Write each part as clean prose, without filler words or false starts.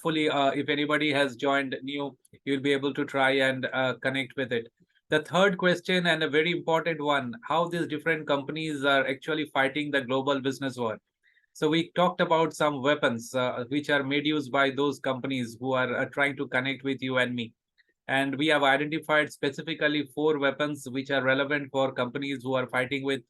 hopefully, if anybody has joined new, you'll be able to try and connect with it. The third question, and a very important one, how these different companies are actually fighting the global business war. So we talked about some weapons which are made use by those companies who are trying to connect with you and me. And we have identified specifically 4 weapons which are relevant for companies who are fighting with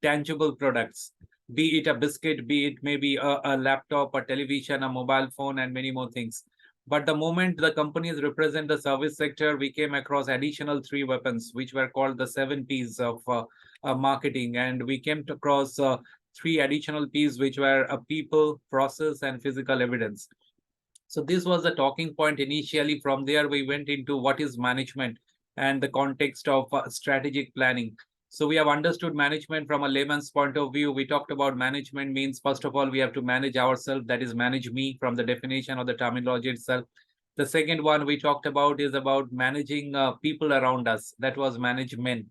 tangible products, be it a biscuit, be it maybe a laptop, a television, a mobile phone, and many more things. But the moment the companies represent the service sector, we came across additional 3 weapons, which were called the 7 Ps of marketing. And we came across 3 additional Ps, which were people, process, and physical evidence. So this was the talking point initially. From there, we went into what is management and the context of strategic planning. So we have understood management from a layman's point of view. We talked about management means, first of all, we have to manage ourselves, that is manage me from the definition of the terminology itself. The second one we talked about is about managing people around us, that was management.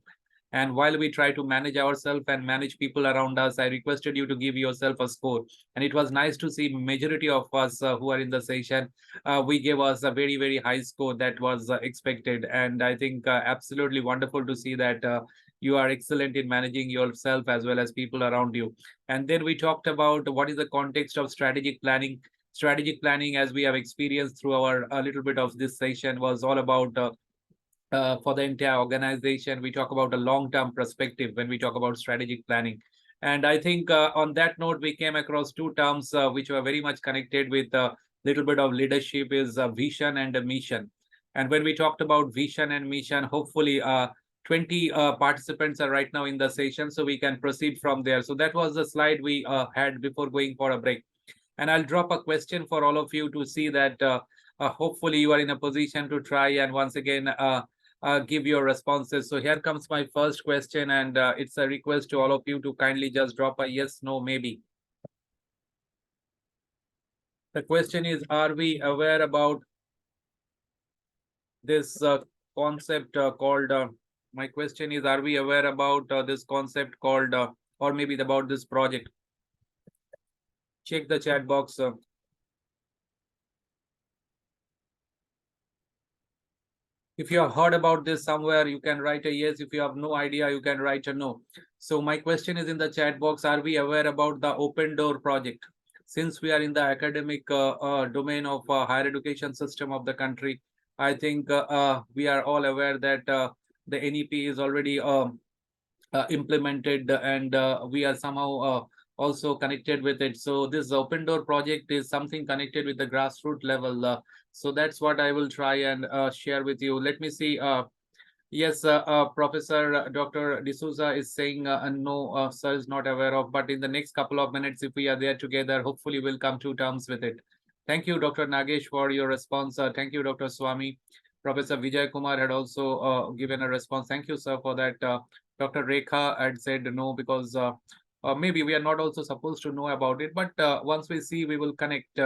And while we try to manage ourselves and manage people around us, I requested you to give yourself a score. And it was nice to see majority of us who are in the session, we gave us a very, very high score that was expected. And I think absolutely wonderful to see that you are excellent in managing yourself as well as people around you. And then we talked about what is the context of strategic planning. Strategic planning, as we have experienced through our a little bit of this session, was all about for the entire organization. We talk about a long-term perspective when we talk about strategic planning. And I think on that note, we came across 2 terms which were very much connected with a little bit of leadership, is vision and a mission. And when we talked about vision and mission, hopefully 20 participants are right now in the session, so we can proceed from there. So that was the slide we had before going for a break. And I'll drop a question for all of you to see that hopefully you are in a position to try and once again give your responses. So here comes my first question, and it's a request to all of you to kindly just drop a yes, no, maybe. The question is, are we aware about this concept called, my question is, are we aware about this concept called, or maybe about this project? Check the chat box. If you have heard about this somewhere, you can write a yes. If you have no idea, you can write a no. So my question is in the chat box, are we aware about the open door project? Since we are in the academic domain of higher education system of the country, I think we are all aware that the NEP is already implemented, and we are somehow also connected with it. So this open door project is something connected with the grassroots level. So that's what I will try and share with you. Let me see. Yes, Professor Dr. D'Souza is saying no, sir is not aware of. But in the next couple of minutes, if we are there together, hopefully we'll come to terms with it. Thank you, Dr. Nagesh, for your response. Thank you, Dr. Swami. Professor Vijay Kumar had also given a response. Thank you, sir, for that. Dr. Rekha had said no because maybe we are not also supposed to know about it. But once we see, we will connect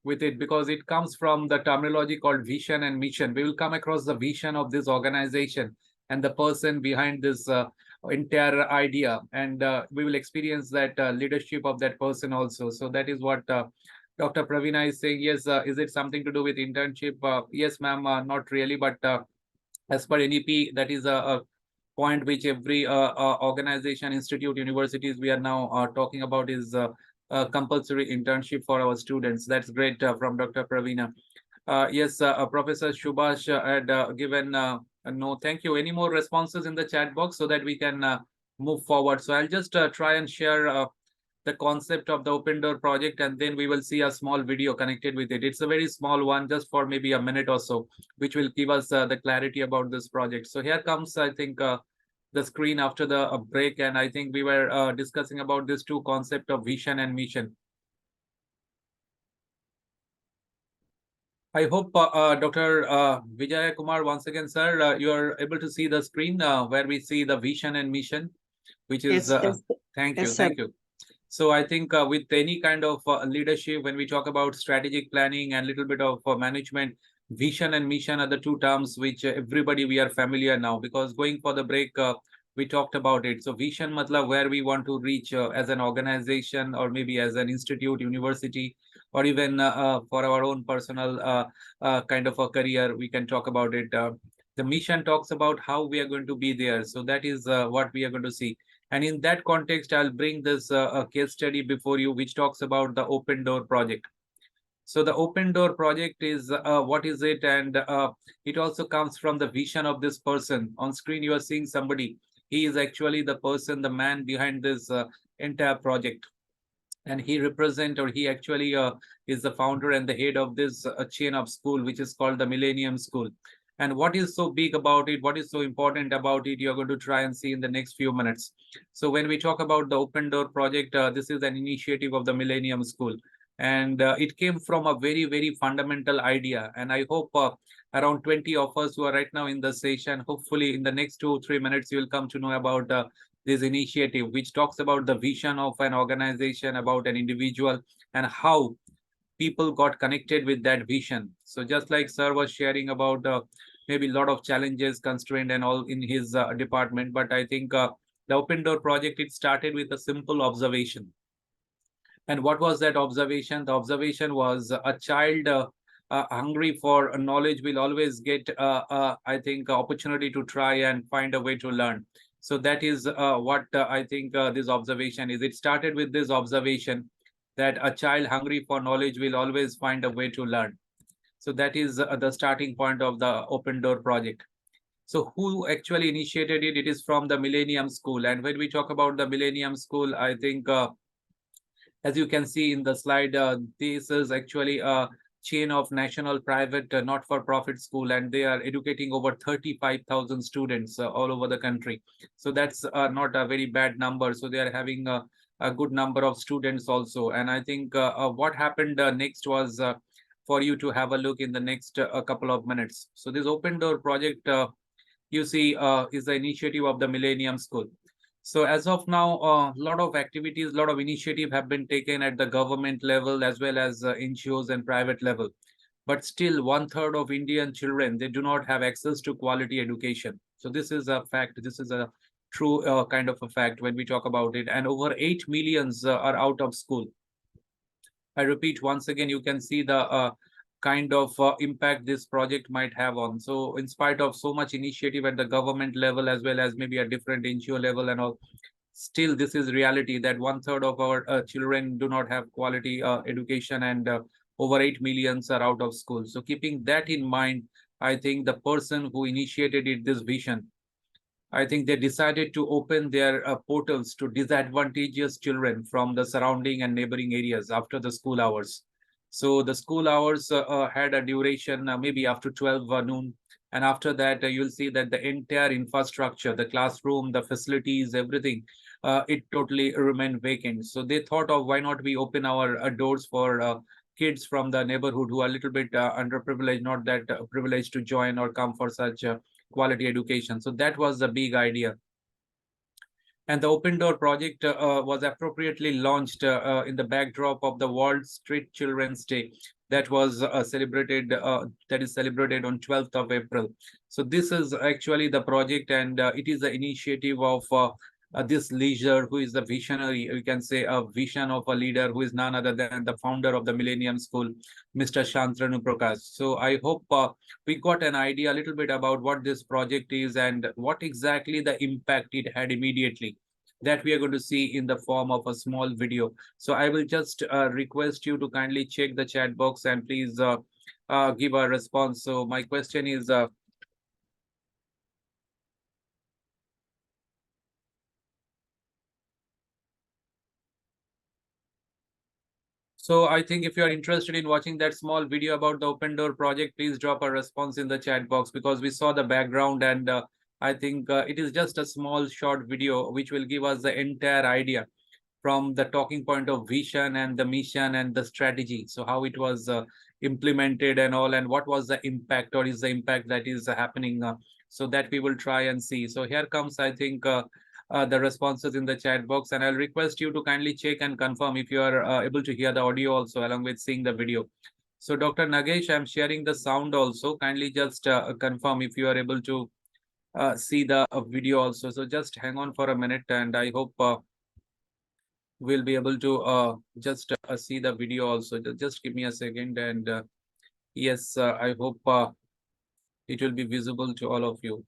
with it because it comes from the terminology called vision and mission. We will come across the vision of this organization and the person behind this entire idea. And we will experience that leadership of that person also. So that is what Dr. Pravina is saying. Yes, is it something to do with internship? Yes, ma'am, not really. But as per NEP, that is a point which every organization, institute, universities we are now talking about is compulsory internship for our students. That's great from Dr. Pravina. Yes, Professor Subhash had given a no. Thank you. Any more responses in the chat box so that we can move forward? So I'll just try and share the concept of the open door project, and then we will see a small video connected with it. It's a very small one, just for maybe a minute or so, which will give us the clarity about this project. So here comes, I think, the screen after the break, and I think we were discussing about this 2 concept of vision and mission. I hope Dr. Vijay Kumar, once again, sir, you are able to see the screen where we see the vision and mission, which is, yes, thank yes, you, sir. thank you. So I think with any kind of leadership, when we talk about strategic planning and little bit of management, vision and mission are the 2 terms which everybody we are familiar now, because going for the break, we talked about it. So vision matlab where we want to reach as an organization or maybe as an institute, university, or even for our own personal kind of a career, we can talk about it. The mission talks about how we are going to be there. So that is what we are going to see. And in that context, I'll bring this case study before you, which talks about the Open Door project. So the Open Door project is what is it? And it also comes from the vision of this person. On screen, you are seeing somebody. He is actually the person, the man behind this entire project. And he represent, or he actually is the founder and the head of this chain of school, which is called the Millennium School. And what is so big about it, what is so important about it, you're going to try and see in the next few minutes. So when we talk about the Open Door project, this is an initiative of the Millennium School, and it came from a very, very fundamental idea. And I hope around 20 of us who are right now in the session, hopefully in the next 2 or 3 minutes, you will come to know about this initiative, which talks about the vision of an organization, about an individual, and how people got connected with that vision. So just like sir was sharing about maybe a lot of challenges, constraint, and all in his department, but I think the Open Door project, it started with a simple observation. And what was that observation? The observation was a child hungry for knowledge will always get, I think, opportunity to try and find a way to learn. So that is what I think this observation is. It started with this observation that a child hungry for knowledge will always find a way to learn. So that is the starting point of the Open Door project. So who actually initiated it? It is from the Millennium School. And when we talk about the Millennium School, I think as you can see in the slide, this is actually a chain of national private not-for-profit school, and they are educating over 35,000 students all over the country. So that's not a very bad number. So they are having a good number of students also. And I think what happened next was for you to have a look in the next couple of minutes. So this Open Door project, you see, is the initiative of the Millennium School. So as of now, a lot of activities, a lot of initiative have been taken at the government level as well as NGOs and private level. But still, 1/3 of Indian children, they do not have access to quality education. So this is a fact. This is a true kind of a fact when we talk about it. And over 8 millions are out of school. I repeat once again, you can see the kind of impact this project might have on. So in spite of so much initiative at the government level as well as maybe a different NGO level and all, still this is reality that 1/3 of our children do not have quality education, and over 8 millions are out of school. So keeping that in mind, I think the person who initiated it, this vision, I think they decided to open their portals to disadvantageous children from the surrounding and neighboring areas after the school hours. So the school hours had a duration maybe after 12 noon. And after that, you'll see that the entire infrastructure, the classroom, the facilities, everything, it totally remained vacant. So they thought of why not we open our doors for kids from the neighborhood who are a little bit underprivileged, not that privileged to join or come for such quality education. So that was the big idea. And the Open Door project was appropriately launched in the backdrop of the World Street Children's Day that was that is celebrated on 12th of April. So this is actually the project, and it is the initiative of this leader who is the visionary. You can say a vision of a leader who is none other than the founder of the Millennium School, Mr. Shantanu Prakash. So I hope we got an idea a little bit about what this project is and what exactly the impact it had immediately, that we are going to see in the form of a small video. So I will just request you to kindly check the chat box and please give a response. So my question is, so I think if you are interested in watching that small video about the Open Door project, please drop a response in the chat box, because we saw the background, and I think it is just a small short video which will give us the entire idea from the talking point of vision and the mission and the strategy. So how it was implemented and all, and what was the impact, or is the impact that is happening. So that we will try and see. So here comes, I think, the responses in the chat box, and I'll request you to kindly check and confirm if you are able to hear the audio also along with seeing the video. So Dr. Nagesh, I'm sharing the sound also. Kindly just confirm if you are able to see the video also. So just hang on for a minute, and I hope we'll be able to just see the video also. Just give me a second, and yes, I hope it will be visible to all of you.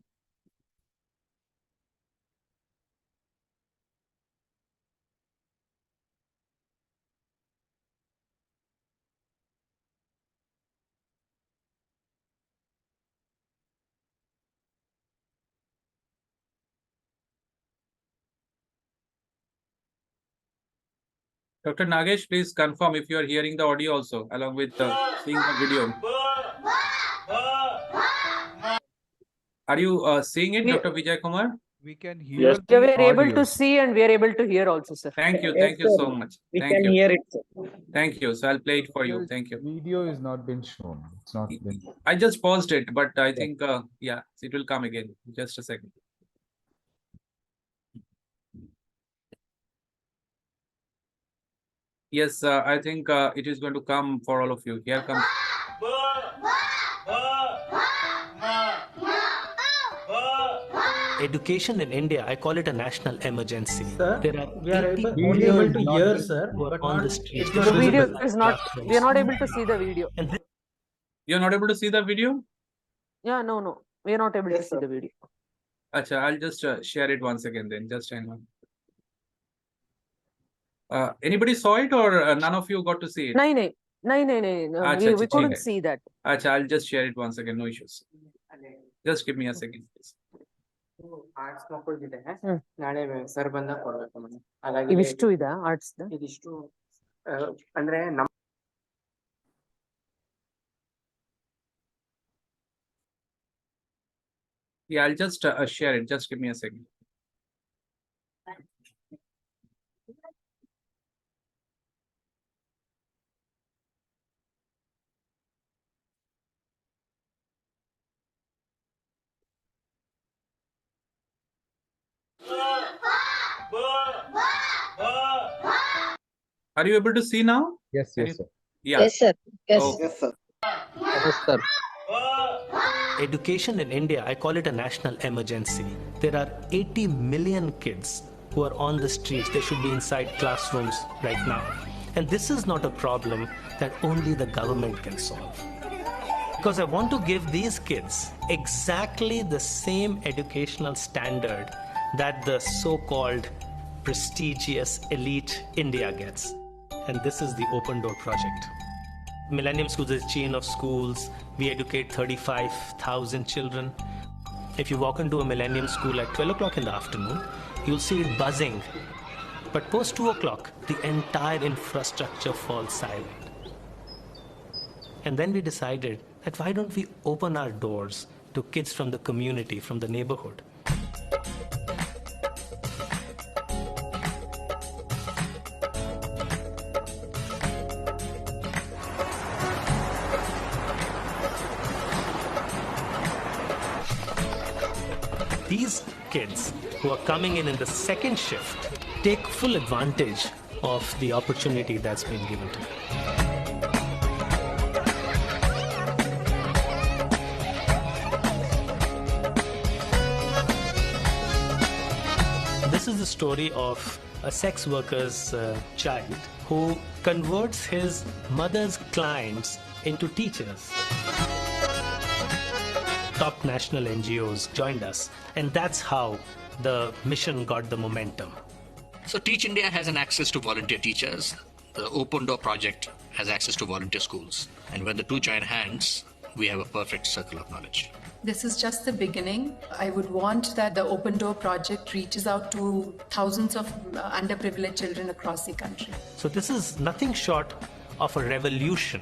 Dr. Nagesh, please confirm if you are hearing the audio also, along with seeing the video. Are you seeing it, Dr. Vijay Kumar? We can hear Yeah, we the are able to audio. see and we are able to hear also, sir. Thank you. Yes, Thank you sir. so much. We Thank can you. hear it, sir. Thank you. So I'll play it for you. Thank you. Video is not been shown. It's not been. I just paused it, but I think, yeah, it will come again. Just a second. Yes, I think it is going to come for all of you. Here comes. Education in India, I call it a national emergency. Sir, There are we are 80 only Video able is to not hear, been- sir, who are but on not, the streets. it's They not should The be video visible. is not, we are not able to see the video. And You're not able to see the video? Yeah, no, we are not able to Yes, see sir. the video. Acha, I'll just share it once again then. Just hang on. Anybody saw it, or none of you got to see it? No, Acha, we acha, couldn't theek hai. see that. Acha, I'll just share it once again. No issues. Just give me a second, please. Arts ಮಕ್ಕಳಿಗಿದೆ ನಾಳೆ sir ಬಂದಾಗ ಕೊಡ್ಬೇಕು madam ಹಾಗಾಗಿ ಇವಿಷ್ಟು ಇದೆ arts ಇದಿಷ್ಟು ಅಂದ್ರೆ ನಮ್ಮ Yeah, I'll just share it. Just give me a second. Are you able to see now? Yes, Can yes, you- sir. Yeah. Yes, sir. Yes. Okay. Yes, sir. Yes, sir. education in India, I call it a national emergency. There are 80 million kids who are on the streets. They should be inside classrooms right now. And this is not a problem that only the government can solve. Because I want to give these kids exactly the same educational standard that the so-called prestigious elite India gets. And this is the Open Door Project. Millennium Schools is a chain of schools. We educate 35,000 children. If you walk into a Millennium School at 12 o'clock in the afternoon, you'll see it buzzing. But post 2 o'clock, the entire infrastructure falls silent. And then we decided that why don't we open our doors to kids from the community, from the neighborhood. These kids who are coming in the second shift take full advantage of the opportunity that's been given to them. This is the story of a sex worker's child who converts his mother's clients into teachers. Top national NGOs joined us, and that's how the mission got the momentum. So Teach India has an access to volunteer teachers. The Open Door Project has access to volunteer schools. And when the two join hands, we have a perfect circle of knowledge. This is just the beginning. I would want that the Open Door Project reaches out to thousands of underprivileged children across the country. So this is nothing short of a revolution.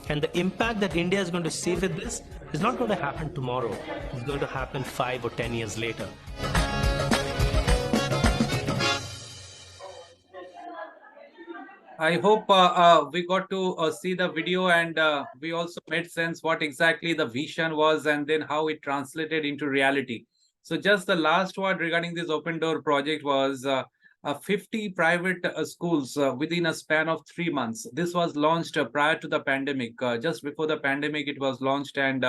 And the impact that India is going to see with this is not going to happen tomorrow. It's going to happen 5 or 10 years later. I hope we got to see the video, and we also made sense what exactly the vision was and then how it translated into reality. So just the last word regarding this Open Door project was 50 private schools within a span of 3 months. This was launched prior to the pandemic. Just before the pandemic, it was launched, and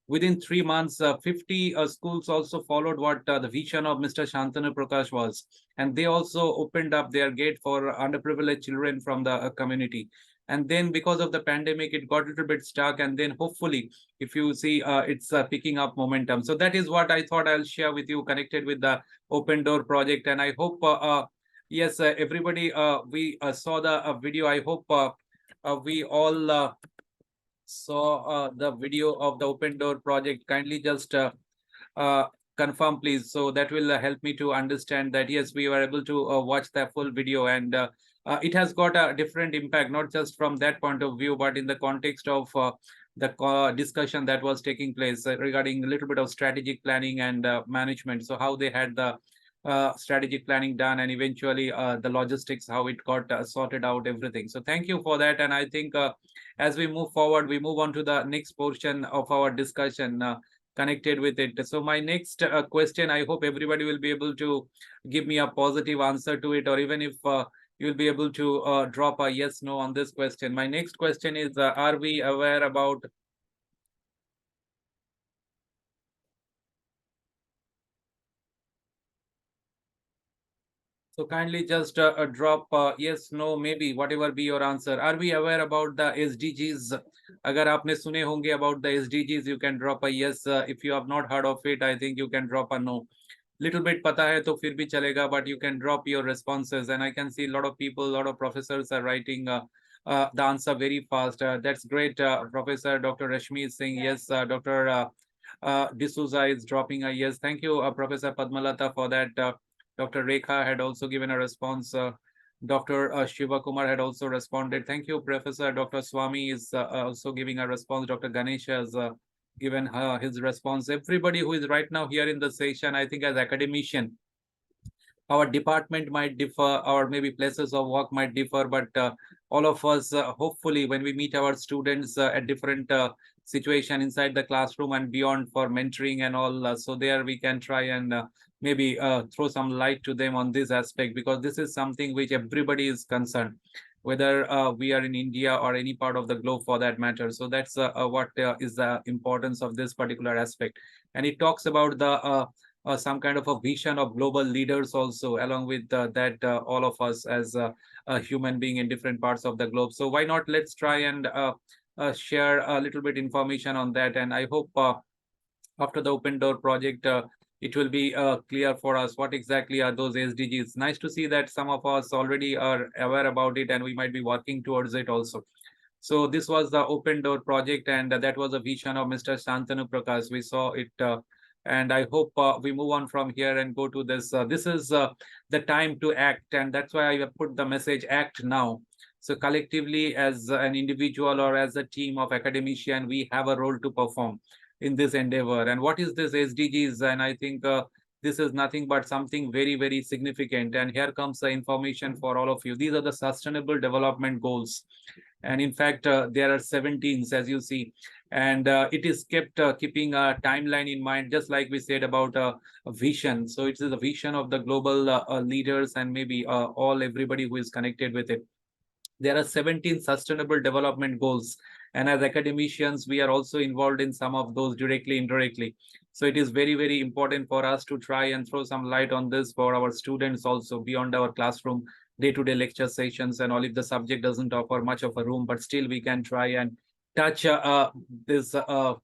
within 3 months, 50 schools also followed what the vision of Mr. Shantanu Prakash was. And they also opened up their gate for underprivileged children from the community. And then because of the pandemic, it got a little bit stuck. And then hopefully, if you see, it's picking up momentum. So that is what I thought I'll share with you, connected with the Open Door project. And I hope, yes, everybody, we saw the video. I hope we all saw the video of the Open Door project. Kindly just uh, confirm, please. So that will help me to understand that, yes, we were able to watch the full video, and it has got a different impact, not just from that point of view, but in the context of the discussion that was taking place regarding a little bit of strategic planning and management. So how they had the strategic planning done, and eventually the logistics, how it got sorted out, everything. So thank you for that. And I think as we move forward, we move on to the next portion of our discussion connected with it. So my next question, I hope everybody will be able to give me a positive answer to it, or even if you'll be able to drop a yes, no on this question. My next question is, are we aware about So kindly just drop yes, no, maybe, whatever be your answer. Are we aware about the SDGs? Agar aapne sune honge about the SDGs, you can drop a yes. If you have not heard of it, I think you can drop a no. Little bit pata hai to fir bhi chalega, but you can drop your responses. And I can see a lot of people, a lot of professors are writing the answer very fast. That's great. Professor Dr. Rashmi is saying yes. Dr. D'Souza is dropping a yes. Thank you, Professor Padmalata, for that. Dr. Rekha had also given a response. Dr. Shiva Kumar had also responded. Thank you, Professor. Dr. Swami is also giving a response. Dr. Ganesh has given his response. Everybody who is right now here in the session, I think as academician, our department might differ, or maybe places of work might differ, but all of us, hopefully, when we meet our students at different situation inside the classroom and beyond for mentoring and all, so there we can try and maybe throw some light to them on this aspect, because this is something which everybody is concerned, whether we are in India or any part of the globe for that matter. So that's what is the importance of this particular aspect. And it talks about the some kind of a vision of global leaders also, along with that all of us as a human being in different parts of the globe. So why not, let's try and share a little bit information on that. And I hope after the Open Door project, it will be clear for us what exactly are those SDGs. Nice to see that some of us already are aware about it, and we might be working towards it also. So this was the Open Door project, and that was a vision of Mr. Shantanu Prakash. We saw it, and I hope we move on from here and go to this. This is the time to act, and that's why I put the message, act now. So collectively, as an individual or as a team of academicians, we have a role to perform in this endeavor. And what is this SDGs? And I think this is nothing but something very, very significant. And here comes the information for all of you. These are the Sustainable Development Goals. And in fact, there are 17, as you see. And it is kept keeping a timeline in mind, just like we said about a vision. So it is a vision of the global leaders and maybe everybody who is connected with it. There are 17 Sustainable Development Goals. And as academicians, we are also involved in some of those directly, indirectly. So it is very, very important for us to try and throw some light on this for our students also beyond our classroom, day-to-day lecture sessions and all. If the subject doesn't offer much of a room, but still we can try and touch these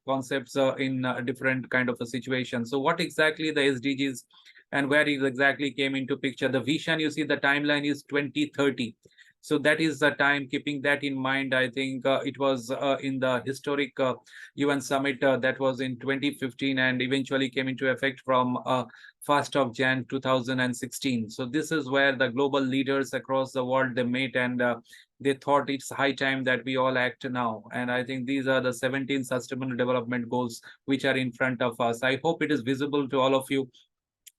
concepts in a different kind of a situation. So what exactly the SDGs and where it exactly came into picture? The vision, you see, the timeline is 2030. So that is the time. Keeping that in mind, I think it was in the historic UN summit that was in 2015 and eventually came into effect from 1st of Jan 2016. So this is where the global leaders across the world, they met, and they thought it's high time that we all act now. And I think these are the 17 Sustainable Development Goals which are in front of us. I hope it is visible to all of you.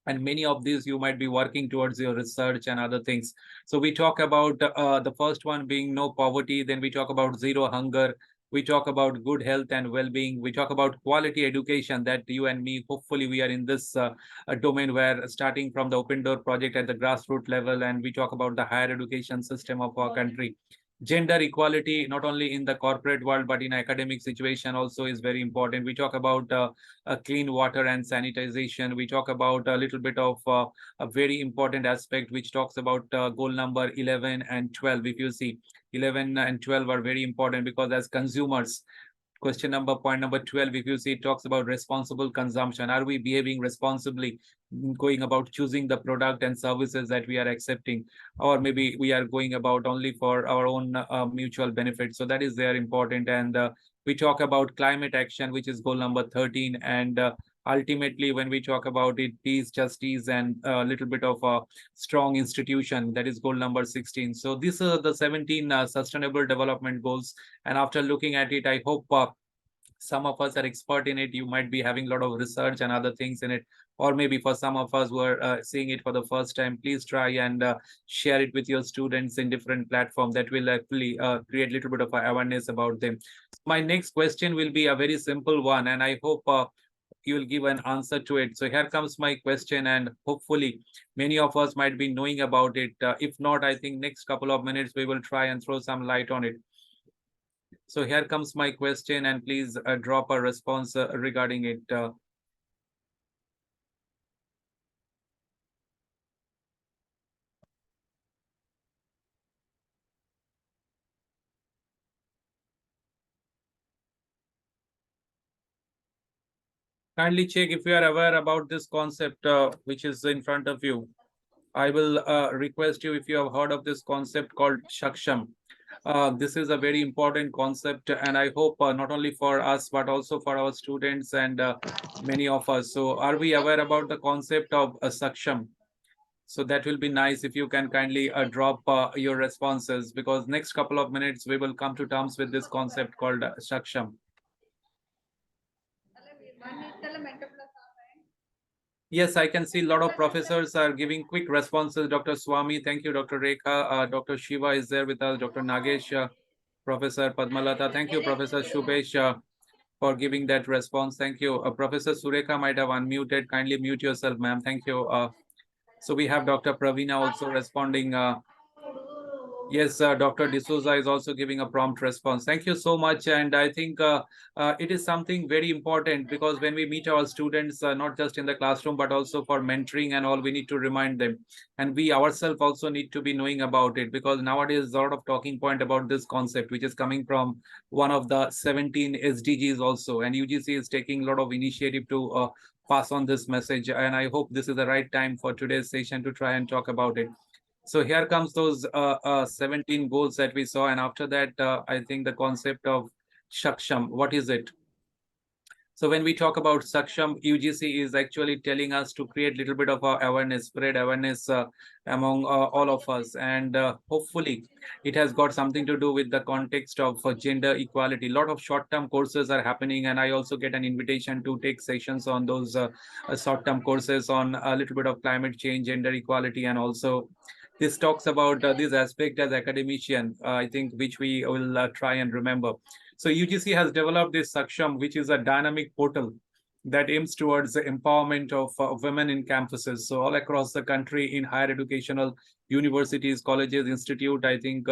And many of these you might be working towards your research and other things. So we talk about the first one being no poverty. Then we talk about zero hunger. We talk about good health and well-being. We talk about quality education, that you and me, hopefully we are in this domain where starting from the Open Door project at the grassroots level, and we talk about the higher education system of our country. Gender equality, not only in the corporate world, but in academic situation also is very important. We talk about clean water and sanitization. We talk about a little bit of a very important aspect, which talks about goal number 11 and 12. If you see, 11 and 12 are very important because as consumers, point number 12, if you see, it talks about responsible consumption. Are we behaving responsibly, going about choosing the product and services that we are accepting, or maybe we are going about only for our own mutual benefit? So that is very important. And we talk about climate action, which is goal number 13. And ultimately, when we talk about it, peace, justice, and a little bit of a strong institution, that is goal number 16. So these are the 17 sustainable development goals. And after looking at it, I hope some of us are expert in it. You might be having a lot of research and other things in it, or maybe for some of us who are seeing it for the first time, please try and share it with your students in different platforms. That will actually create a little bit of awareness about them. My next question will be a very simple one, and I hope you will give an answer to it. So here comes my question, and hopefully many of us might be knowing about it. If not, I think next couple of minutes we will try and throw some light on it. So here comes my question, and please drop a response regarding it. Kindly check if you are aware about this concept which is in front of you. I will request you if you have heard of this concept called Shaksham. This is a very important concept, and I hope not only for us, but also for our students and many of us. So are we aware about the concept of Saksham? So that will be nice if you can kindly drop your responses, because next couple of minutes we will come to terms with this concept called Saksham. Yes, I can see a lot of professors are giving quick responses. Dr. Swami, thank you. Dr. Rekha, Dr. Shiva is there with us. Dr. Nagesh, Professor Padmalata, thank you. Professor Shubhesh for giving that response. Thank you. Professor Surekha might have unmuted. Kindly mute yourself, ma'am. Thank you. So we have Dr. Pravina also responding. Yes, Dr. D'Souza is also giving a prompt response. Thank you so much. And I think it is something very important, because when we meet our students, not just in the classroom, but also for mentoring and all, we need to remind them. And we ourselves also need to be knowing about it, because nowadays a lot of talking point about this concept, which is coming from one of the 17 SDGs also. And UGC is taking a lot of initiative to pass on this message. And I hope this is the right time for today's session to try and talk about it. So here comes those 17 goals that we saw. And after that, I think the concept of Shaksham, what is it? So when we talk about Saksham, UGC is actually telling us to create a little bit of awareness, spread awareness among all of us. And hopefully it has got something to do with the context of gender equality. A lot of short-term courses are happening, and I also get an invitation to take sessions on those short-term courses on a little bit of climate change, gender equality, and also this talks about this aspect as academician, I think, which we will try and remember. So UGC has developed this Saksham, which is a dynamic portal that aims towards the empowerment of women in campuses. So all across the country in higher educational universities, colleges, institute, I think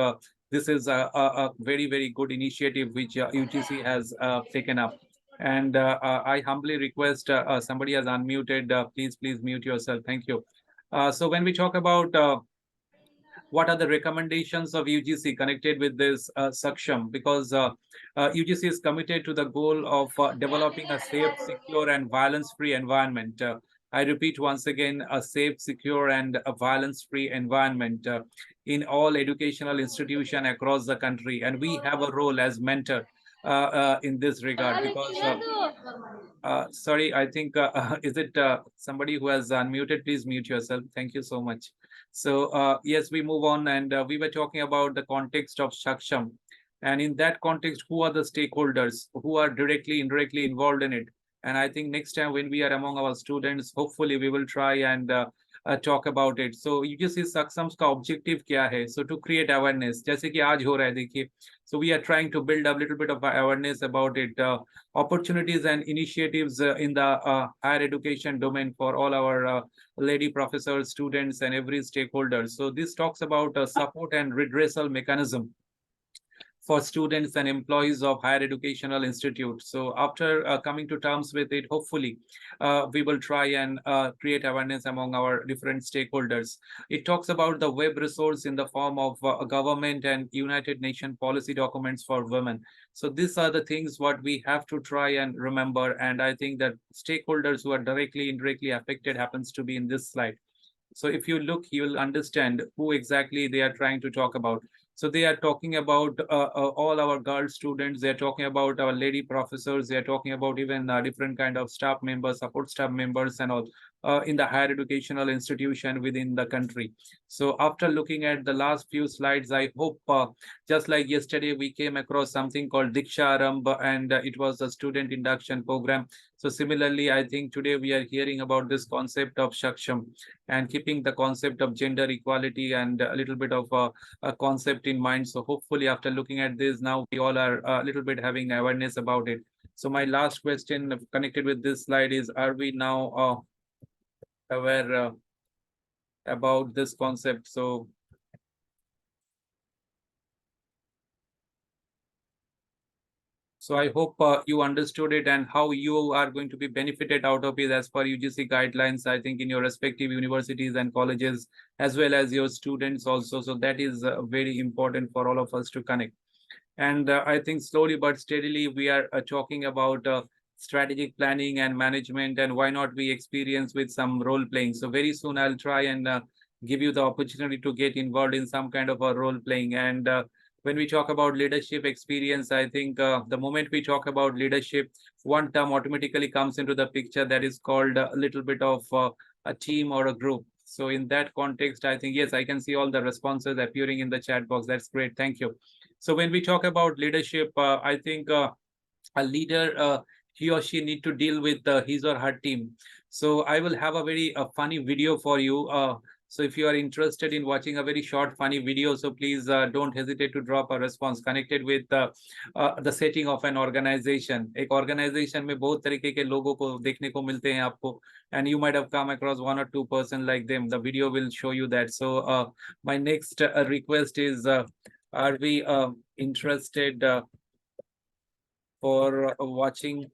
this is a very, very good initiative which UGC has taken up. And I humbly request somebody has unmuted, please mute yourself. Thank you. So when we talk about what are the recommendations of UGC connected with this Saksham, because UGC is committed to the goal of developing a safe, secure, and violence-free environment. I repeat once again, a safe, secure, and a violence-free environment in all educational institutions across the country. And we have a role as mentor in this regard, because sorry, I think is it somebody who has unmuted? Please mute yourself. Thank you so much. So yes, we move on, and we were talking about the context of Shaksham. And in that context, who are the stakeholders who are directly, indirectly involved in it? And I think next time when we are among our students, hopefully we will try and talk about it. So UGC Saksham का objective क्या है? So to create awareness, जैसे कि आज हो रहा है देखिए. So we are trying to build a little bit of awareness about it, opportunities and initiatives in the higher education domain for all our lady professors, students, and every stakeholder. So this talks about support and redressal mechanism for students and employees of higher educational institutes. So after coming to terms with it, hopefully we will try and create awareness among our different stakeholders. It talks about the web resource in the form of government and United Nations policy documents for women. So these are the things what we have to try and remember. And I think that stakeholders who are directly, indirectly affected happens to be in this slide. So if you look, you will understand who exactly they are trying to talk about. So they are talking about all our girl students. They are talking about our lady professors. They are talking about even different kind of staff members, support staff members, and all in the higher educational institution within the country. So after looking at the last few slides, I hope just like yesterday we came across something called Diksha Arambh, and it was a student induction program. So similarly, I think today we are hearing about this concept of Shaksham, and keeping the concept of gender equality and a little bit of a concept in mind. So hopefully after looking at this, now we all are a little bit having awareness about it. So my last question connected with this slide is, are we now aware about this concept? So I hope you understood it and how you are going to be benefited out of it as per UGC guidelines, I think in your respective universities and colleges, as well as your students also. So that is very important for all of us to connect. And I think slowly but steadily, we are talking about strategic planning and management, and why not we experience with some role playing. So very soon I'll try and give you the opportunity to get involved in some kind of a role playing. And when we talk about leadership experience, I think the moment we talk about leadership, one term automatically comes into the picture, that is called a little bit of a team or a group. So in that context, I think, yes, I can see all the responses appearing in the chat box. That's great. Thank you. So when we talk about leadership, I think a leader, he or she need to deal with his or her team. So I will have a very funny video for you. So if you are interested in watching a very short funny video, so please don't hesitate to drop a response connected with the setting of an organization. एक organization में बहुत तरीके के लोगों को देखने को मिलते हैं आपको, and you might have come across 1 or 2 person like them. The video will show you that. So my next request is, are we interested for watching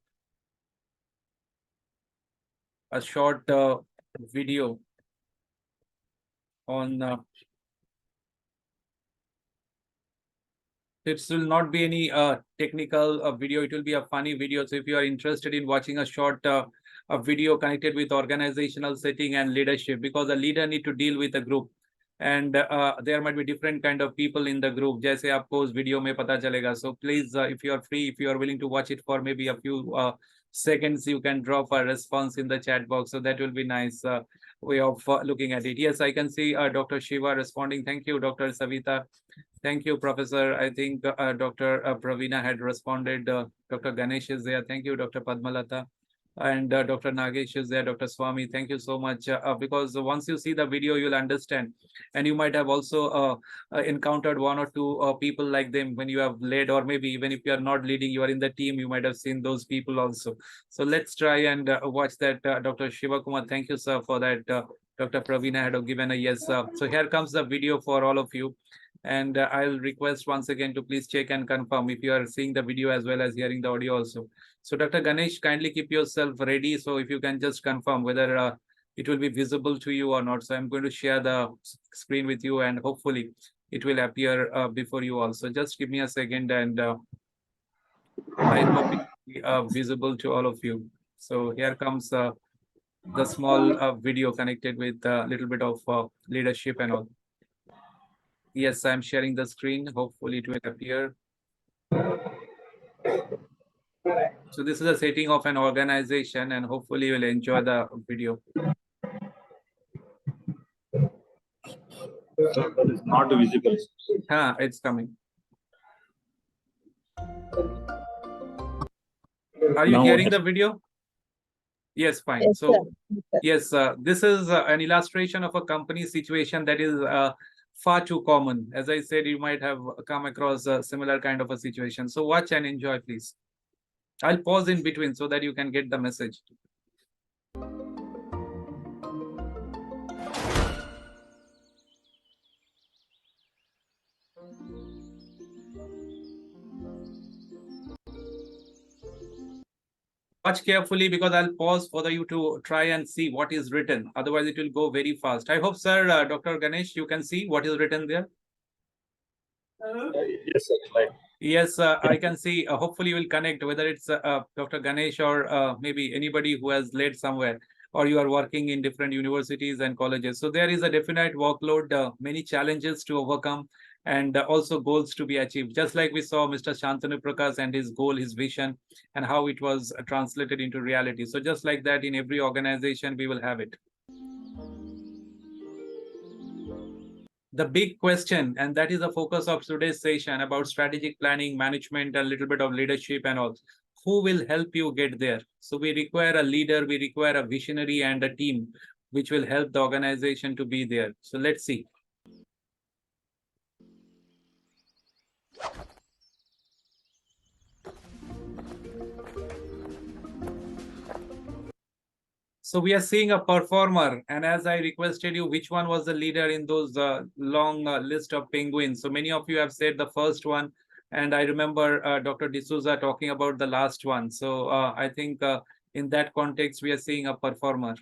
a short video on it will not be any technical video, it will be a funny video. So if you are interested in watching a short a video connected with organizational setting and leadership, because a leader need to deal with a group, and there might be different kind of people in the group, जैसे आपको उस video में पता चलेगा. So please, if you are free, if you are willing to watch it for maybe a few seconds, you can drop a response in the chat box. So that will be nice way of looking at it. Yes, I can see Dr. Shiva responding. Thank you, Dr. Savita. Thank you, Professor. I think Dr. Pravina had responded. Dr. Ganesh is there. Thank you, Dr. Padmalata. And Dr. Nagesh is there, Dr. Swami. Thank you so much. Because once you see the video, you'll understand. And you might have also encountered 1 or 2 people like them when you have led, or maybe even if you are not leading, you are in the team, you might have seen those people also. So let's try and watch that. Dr. Shiva Kumar, thank you, sir, for that. Dr. Pravina had given a yes. So here comes the video for all of you. And I'll request once again to please check and confirm if you are seeing the video as well as hearing the audio also. So Dr. Ganesh, kindly keep yourself ready. So if you can just confirm whether it will be visible to you or not. So I'm going to share the screen with you, and hopefully it will appear before you also. Just give me a second, and I hope it will be visible to all of you. So here comes the small video connected with a little bit of leadership and all. Yes, I'm sharing the screen. Hopefully it will appear. So this is a setting of an organization, and hopefully you will enjoy the video. That is not visible. It's coming. Are you Now hearing what? the video? Yes, fine. Yes, So sir. yes, this is an illustration of a company situation that is far too common. As I said, you might have come across a similar kind of a situation. So watch and enjoy, please. I'll pause in between so that you can get the message. Watch carefully because I'll pause for you to try and see what is written. Otherwise, it will go very fast. I hope, sir, Dr. Ganesh, you can see what is written there. Yes, sir. Right. Yes, I can see. Hopefully, you will connect, whether it's Dr. Ganesh or maybe anybody who has led somewhere, or you are working in different universities and colleges. So there is a definite workload, many challenges to overcome, and also goals to be achieved. Just like we saw Mr. Shantanu Prakash and his goal, his vision, and how it was translated into reality. So just like that, in every organization, we will have it. The big question, and that is the focus of today's session, about strategic planning, management, a little bit of leadership and all. Who will help you get there? So we require a leader, we require a visionary and a team which will help the organization to be there. So let's see. So we are seeing a performer, and as I requested you, which one was the leader in those long list of penguins? So many of you have said the first one, and I remember Dr. D'Souza talking about the last one. So I think in that context, we are seeing a performer.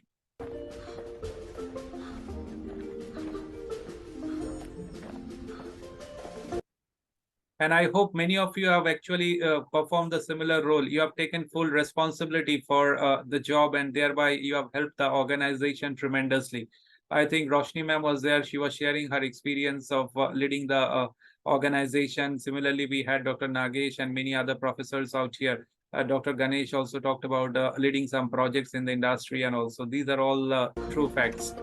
And I hope many of you have actually performed a similar role. You have taken full responsibility for the job, and thereby you have helped the organization tremendously. I think Roshni ma'am was there. She was sharing her experience of leading the organization. Similarly, we had Dr. Nagesh and many other professors out here. Dr. Ganesh also talked about leading some projects in the industry, and also these are all true facts.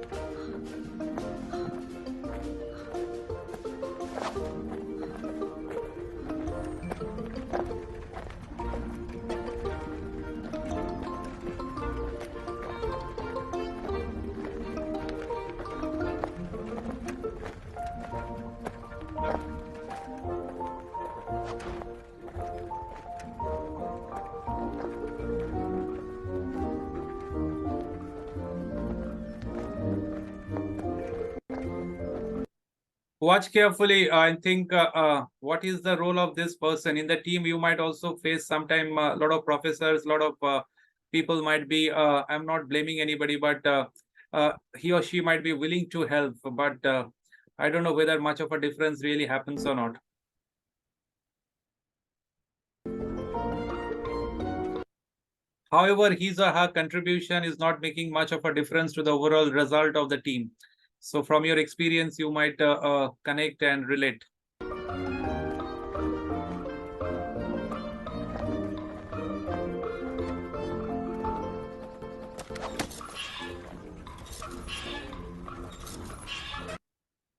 Watch carefully. I think what is the role of this person in the team? You might also face sometime a lot of professors, a lot of people might be. I'm not blaming anybody, but he or she might be willing to help. But I don't know whether much of a difference really happens or not. However, his or her contribution is not making much of a difference to the overall result of the team. So from your experience, you might connect and relate.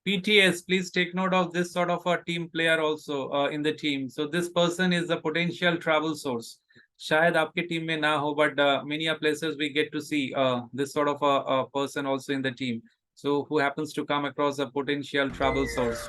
PTS, please take note of this sort of a team player also in the team. So this person is a potential travel source. शायद आपके team में ना हो, but many places we get to see this sort of a person also in the team. So who happens to come across a potential travel source.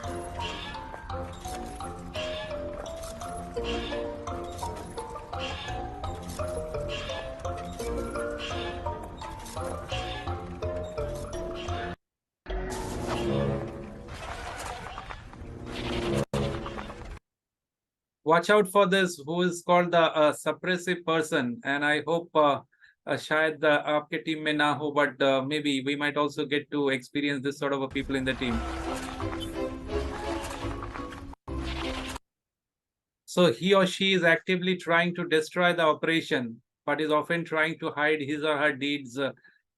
Watch out for this, who is called the suppressive person, and I hope शायद आपके team में ना हो, but maybe we might also get to experience this sort of a people in the team. So he or she is actively trying to destroy the operation, but is often trying to hide his or her deeds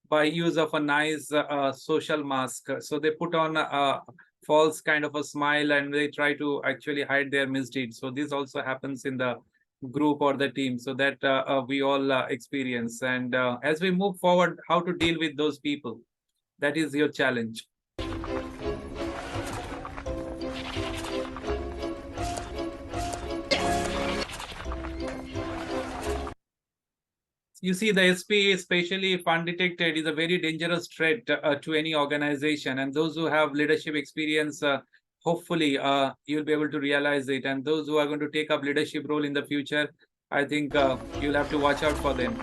by use of a nice social mask. So they put on a false kind of a smile and they try to actually hide their misdeeds. So this also happens in the group or the team, so that we all experience. And as we move forward, how to deal with those people, that is your challenge. You see, the SP, especially if undetected, is a very dangerous threat to any organization. And those who have leadership experience, hopefully you'll be able to realize it. And those who are going to take up leadership role in the future, I think you'll have to watch out for them.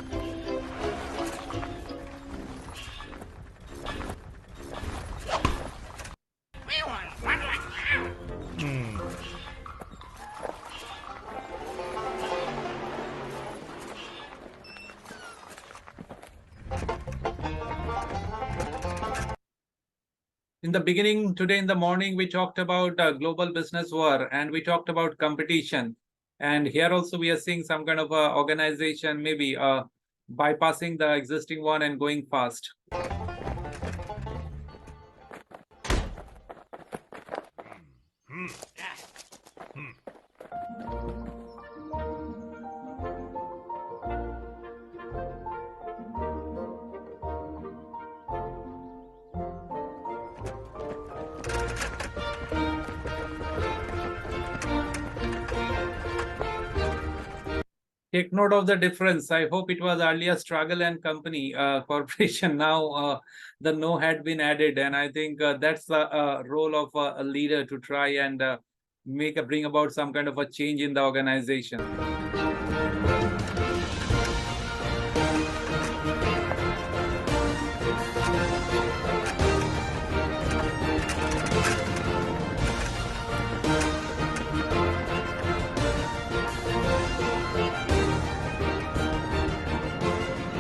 in the beginning, today in the morning, we talked about global business war and we talked about competition. And here also we are seeing some kind of organization, maybe bypassing the existing one and going fast. Take note of the difference. I hope it was earlier Struggle and Company Corporation. Now the no had been added, and I think that's the role of a leader to try and bring about some kind of a change in the organization.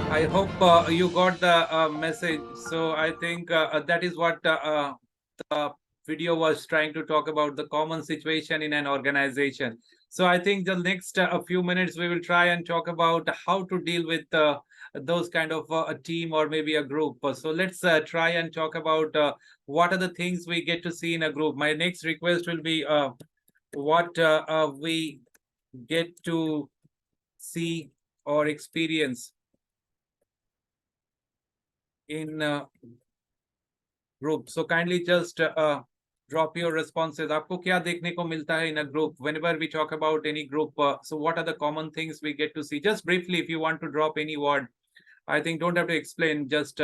I hope you got the message. So I think that is what the video was trying to talk about, the common situation in an organization. So I think the next a few minutes we will try and talk about how to deal with those kind of a team or maybe a group. So let's try and talk about what are the things we get to see in a group. My next request will be what we get to see or experience in group. So kindly just drop your responses. आपको क्या देखने को मिलता है in a group? Whenever we talk about any group, so what are the common things we get to see? Just briefly, if you want to drop any word, I think don't have to explain. Just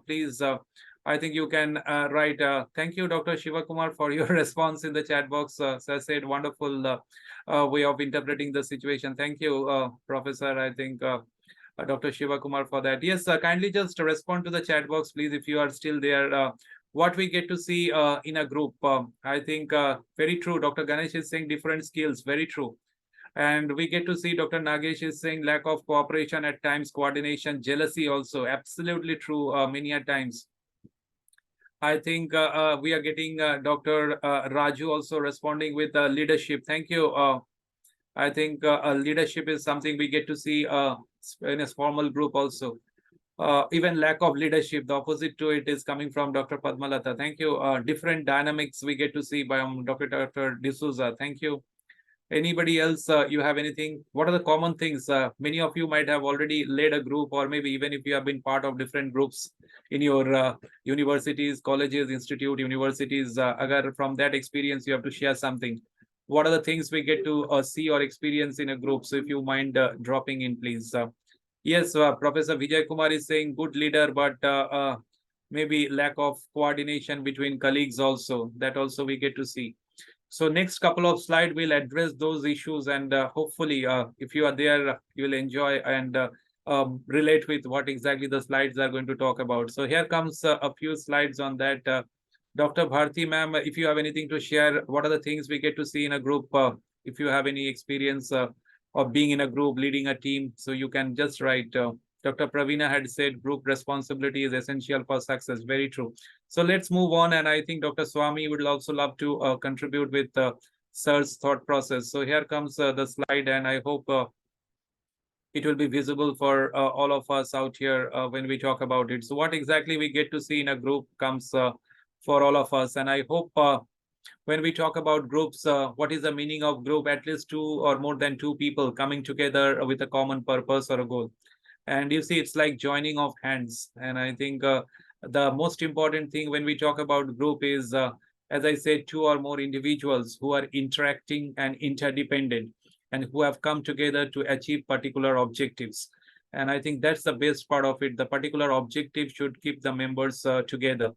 please, I think you can write. Thank you, Dr. Shivakumar, for your response in the chat box. As I said, wonderful way of interpreting the situation. Thank you, Professor. I think. Dr. Shivakumar for that. Yes, kindly just respond to the chat box, please, if you are still there. What we get to see in a group, I think very true. Dr. Ganesh is saying different skills, very true. And we get to see Dr. Nagesh is saying lack of cooperation at times, coordination, jealousy also, absolutely true many a times. I think we are getting Dr. Raju also responding with leadership. Thank you. I think leadership is something we get to see in a formal group also. Even lack of leadership, the opposite to it is coming from Dr. Padmalata. Thank you. Different dynamics we get to see by Dr. D'Souza. Thank you. Anybody else, you have anything? What are the common things? Many of you might have already led a group, or maybe even if you have been part of different groups in your universities, colleges, institute, universities. Agar from that experience, you have to share something. What are the things we get to see or experience in a group? So if you mind dropping in, please. Yes, Professor Vijay Kumar is saying good leader, but maybe lack of coordination between colleagues also. That also we get to see. So next couple of slides will address those issues, and hopefully if you are there, you will enjoy and relate with what exactly the slides are going to talk about. So here comes a few slides on that. Dr. Bharti ma'am, if you have anything to share, what are the things we get to see in a group? If you have any experience of being in a group, leading a team, so you can just write. Dr. Praveena had said group responsibility is essential for success. Very true. So let's move on. And I think Dr. Swami would also love to contribute with Sir's thought process. So here comes the slide, and I hope it will be visible for all of us out here when we talk about it. So what exactly we get to see in a group comes for all of us. And I hope when we talk about groups, what is the meaning of group? At least two or more than two people coming together with a common purpose or a goal. And you see, it's like joining of hands. And I think the most important thing when we talk about group is, as I said, two or more individuals who are interacting and interdependent and who have come together to achieve particular objectives. And I think that's the best part of it. The particular objective should keep the members together.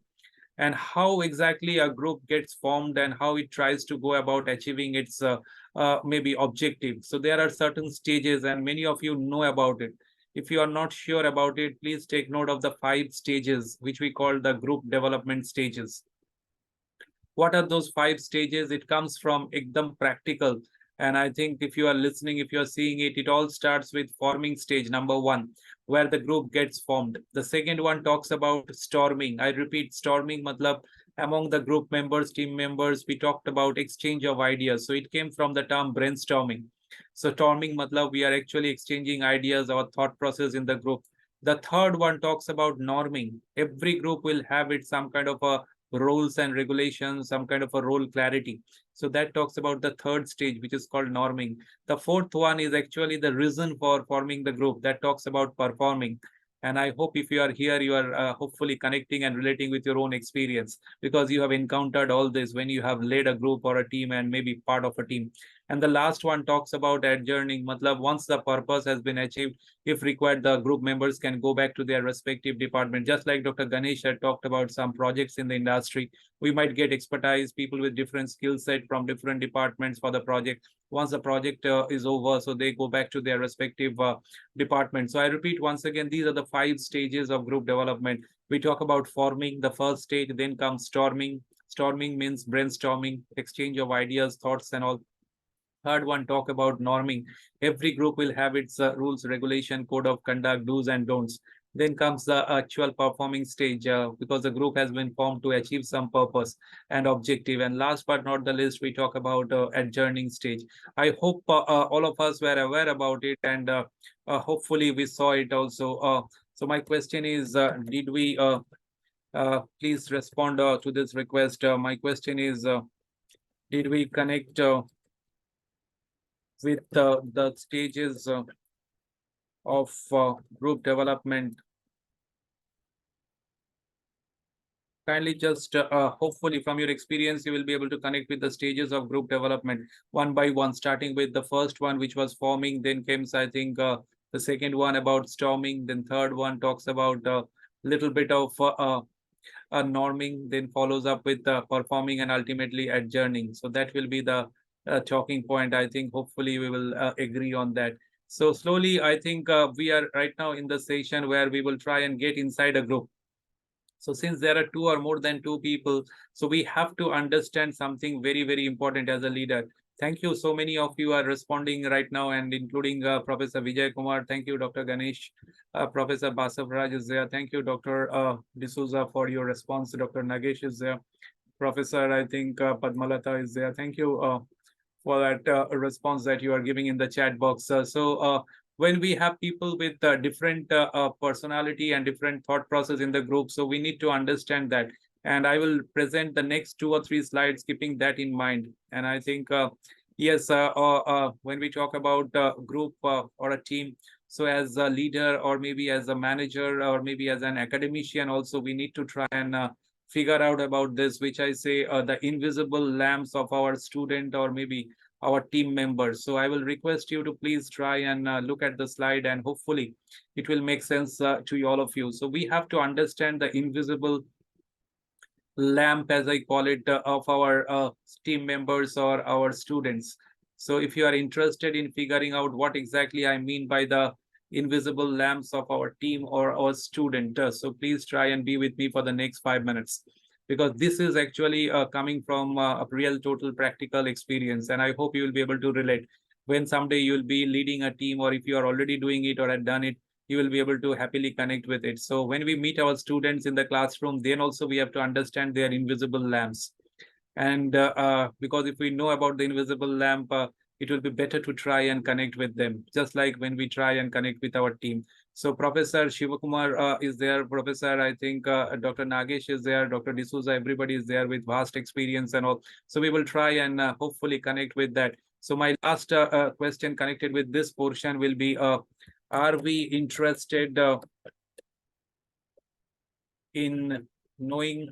And how exactly a group gets formed and how it tries to go about achieving its maybe objective. So there are certain stages, and many of you know about it. If you are not sure about it, please take note of the 5 stages, which we call the group development stages. What are those 5 stages? It comes from ekdam practical. And I think if you are listening, if you are seeing it, it all starts with forming stage number 1, where the group gets formed. The second one talks about storming. I repeat, storming matlab among the group members, team members, we talked about exchange of ideas. So it came from the term brainstorming. So storming matlab we are actually exchanging ideas or thought process in the group. The third one talks about norming. Every group will have it some kind of a rules and regulations, some kind of a role clarity. So that talks about the third stage, which is called norming. The fourth one is actually the reason for forming the group. That talks about performing. And I hope if you are here, you are hopefully connecting and relating with your own experience, because you have encountered all this when you have led a group or a team and maybe part of a team. And the last one talks about adjourning. Matlab, once the purpose has been achieved, if required, the group members can go back to their respective department. Just like Dr. Ganesh had talked about some projects in the industry, we might get expertise, people with different skill set from different departments for the project. Once the project is over, so they go back to their respective departments. So I repeat once again, these are the 5 stages of group development. We talk about forming, the first stage, then comes storming. Storming means brainstorming, exchange of ideas, thoughts, and all. Third one, talk about norming. Every group will have its rules, regulation, code of conduct, do's and don'ts. Then comes the actual performing stage, because the group has been formed to achieve some purpose and objective. And last but not the least, we talk about adjourning stage. I hope all of us were aware about it, and hopefully we saw it also. So my question is, did we please respond to this request? My question is, did we connect with the stages of group development? Kindly just hopefully from your experience, you will be able to connect with the stages of group development one by one, starting with the first one, which was forming. Then comes, I think, the second one about storming. Then third one talks about a little bit of norming, then follows up with performing, and ultimately adjourning. So that will be the talking point. I think hopefully we will agree on that. So slowly, I think we are right now in the session where we will try and get inside a group. So since there are 2 or more than 2 people, so we have to understand something very, very important as a leader. Thank you. So many of you are responding right now, and including Professor Vijay Kumar. Thank you, Dr. Ganesh. Professor Basavraj is there. Thank you, Dr. D'Souza, for your response. Dr. Nagesh is there. Professor, I think Padmalata is there. Thank you for that response that you are giving in the chat box. When we have people with different personality and different thought process in the group, so we need to understand that. And I will present the next 2 or 3 slides, keeping that in mind. And I think, yes, when we talk about a group or a team, so as a leader, or maybe as a manager, or maybe as an academician also, we need to try and figure out about this, which I say the invisible lamps of our student or maybe our team members. So I will request you to please try and look at the slide, and hopefully it will make sense to all of you. So we have to understand the invisible lamp, as I call it, of our team members or our students. So if you are interested in figuring out what exactly I mean by the invisible lamps of our team or our student, so please try and be with me for the next 5 minutes, because this is actually coming from a real total practical experience, and I hope you will be able to relate. When someday you will be leading a team, or if you are already doing it or had done it, you will be able to happily connect with it. So when we meet our students in the classroom, then also we have to understand their invisible lamps. And because if we know about the invisible lamp, it will be better to try and connect with them, just like when we try and connect with our team. So Professor Shivakumar is there. Professor, I think Dr. Nagesh is there. Dr. D'Souza, everybody is there with vast experience and all. So we will try and hopefully connect with that. So my last question connected with this portion will be, are we interested in knowing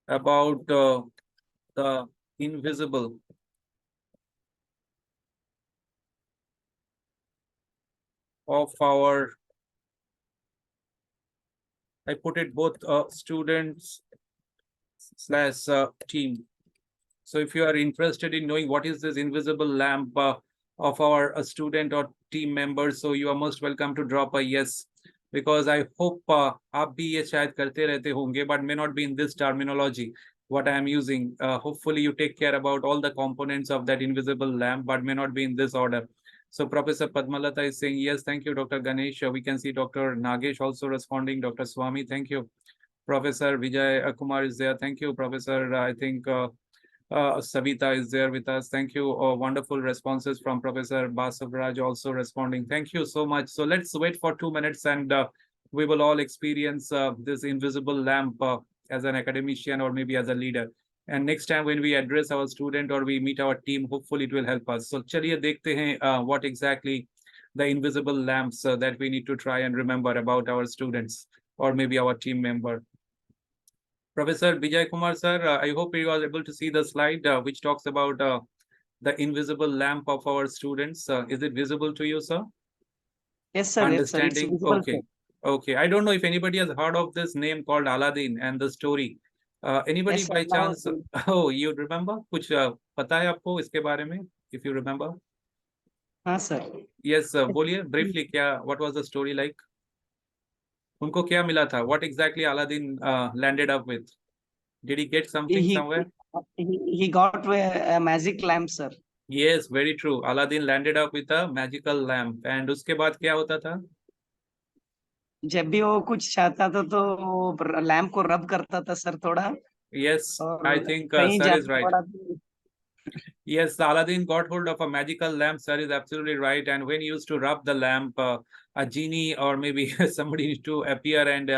about the invisible of our, I put it both students slash team. So if you are interested in knowing what is this invisible lamp of our student or team members, so you are most welcome to drop a yes, because I hope आप भी ये शायद करते रहते होंगे, but may not be in this terminology what I am using. Hopefully you take care about all the components of that invisible lamp, but may not be in this order. So Professor Padmalata is saying yes. Thank you, Dr. Ganesh. We can see Dr. Nagesh also responding. Dr. Swami, thank you. Professor Vijay Kumar is there. Thank you, Professor. I think Savita is there with us. Thank you. Wonderful responses from Professor Basavraj also responding. Thank you so much. So let's wait for 2 minutes and we will all experience this invisible lamp as an academician or maybe as a leader. And next time when we address our student or we meet our team, hopefully it will help us. So chaliye dekhte hain what exactly the invisible lamps that we need to try and remember about our students or maybe our team member. Professor Vijay Kumar sir, I hope you are able to see the slide which talks about the invisible lamp of our students. Is it visible to you, sir? Yes, sir. Yes, sir. It's Understanding? visible, Okay. sir. Okay. I don't know if anybody has heard of this name called Aladdin and the story. Anybody Yes, sir. by Now, chance? Oh, you remember? कुछ पता है आपको इसके बारे में? If you remember? हाँ, sir. Yes, बोलिए briefly क्या? What was the story like? उनको क्या मिला था? What exactly Aladdin landed up with? Did he get something He somewhere? he got a magic lamp, sir. Yes, very true. Aladdin landed up with a magical lamp. And उसके बाद क्या होता था? जब भी वो कुछ चाहता था तो वो लैम्प को रब करता था, सर, थोड़ा, Yes, और I think कहीं sir is जाना right. पड़ा तो Yes, Aladdin got hold of a magical lamp. Sir is absolutely right. And when he used to rub the lamp, a genie or maybe somebody needs to appear and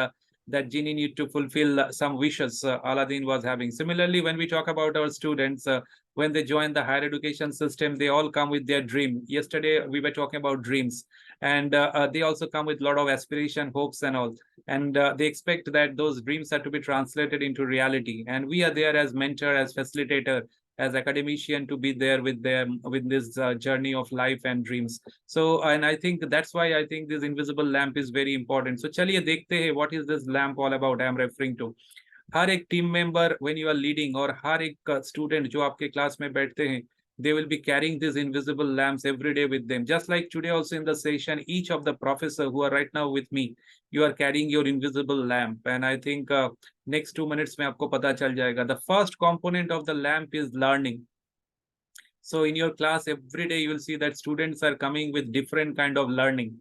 that genie need to fulfill some wishes Aladdin was having. Similarly, when we talk about our students, when they join the higher education system, they all come with their dream. Yesterday, we were talking about dreams. And they also come with a lot of aspiration, hopes and all. And they expect that those dreams are to be translated into reality. And we are there as mentor, as facilitator, as academician to be there with them with this journey of life and dreams. So and I think that's why I think this invisible lamp is very important. So chaliye dekhte hain what is this lamp all about I am referring to. हर एक team member when you are leading और हर एक student जो आपके class में बैठते हैं they will be carrying these invisible lamps every day with them, just like today also in the session each of the professor who are right now with me, you are carrying your invisible lamp. And I think next 2 minutes में आपको पता चल जाएगा. The first component of the lamp is learning. So in your class every day you will see that students are coming with different kind of learning.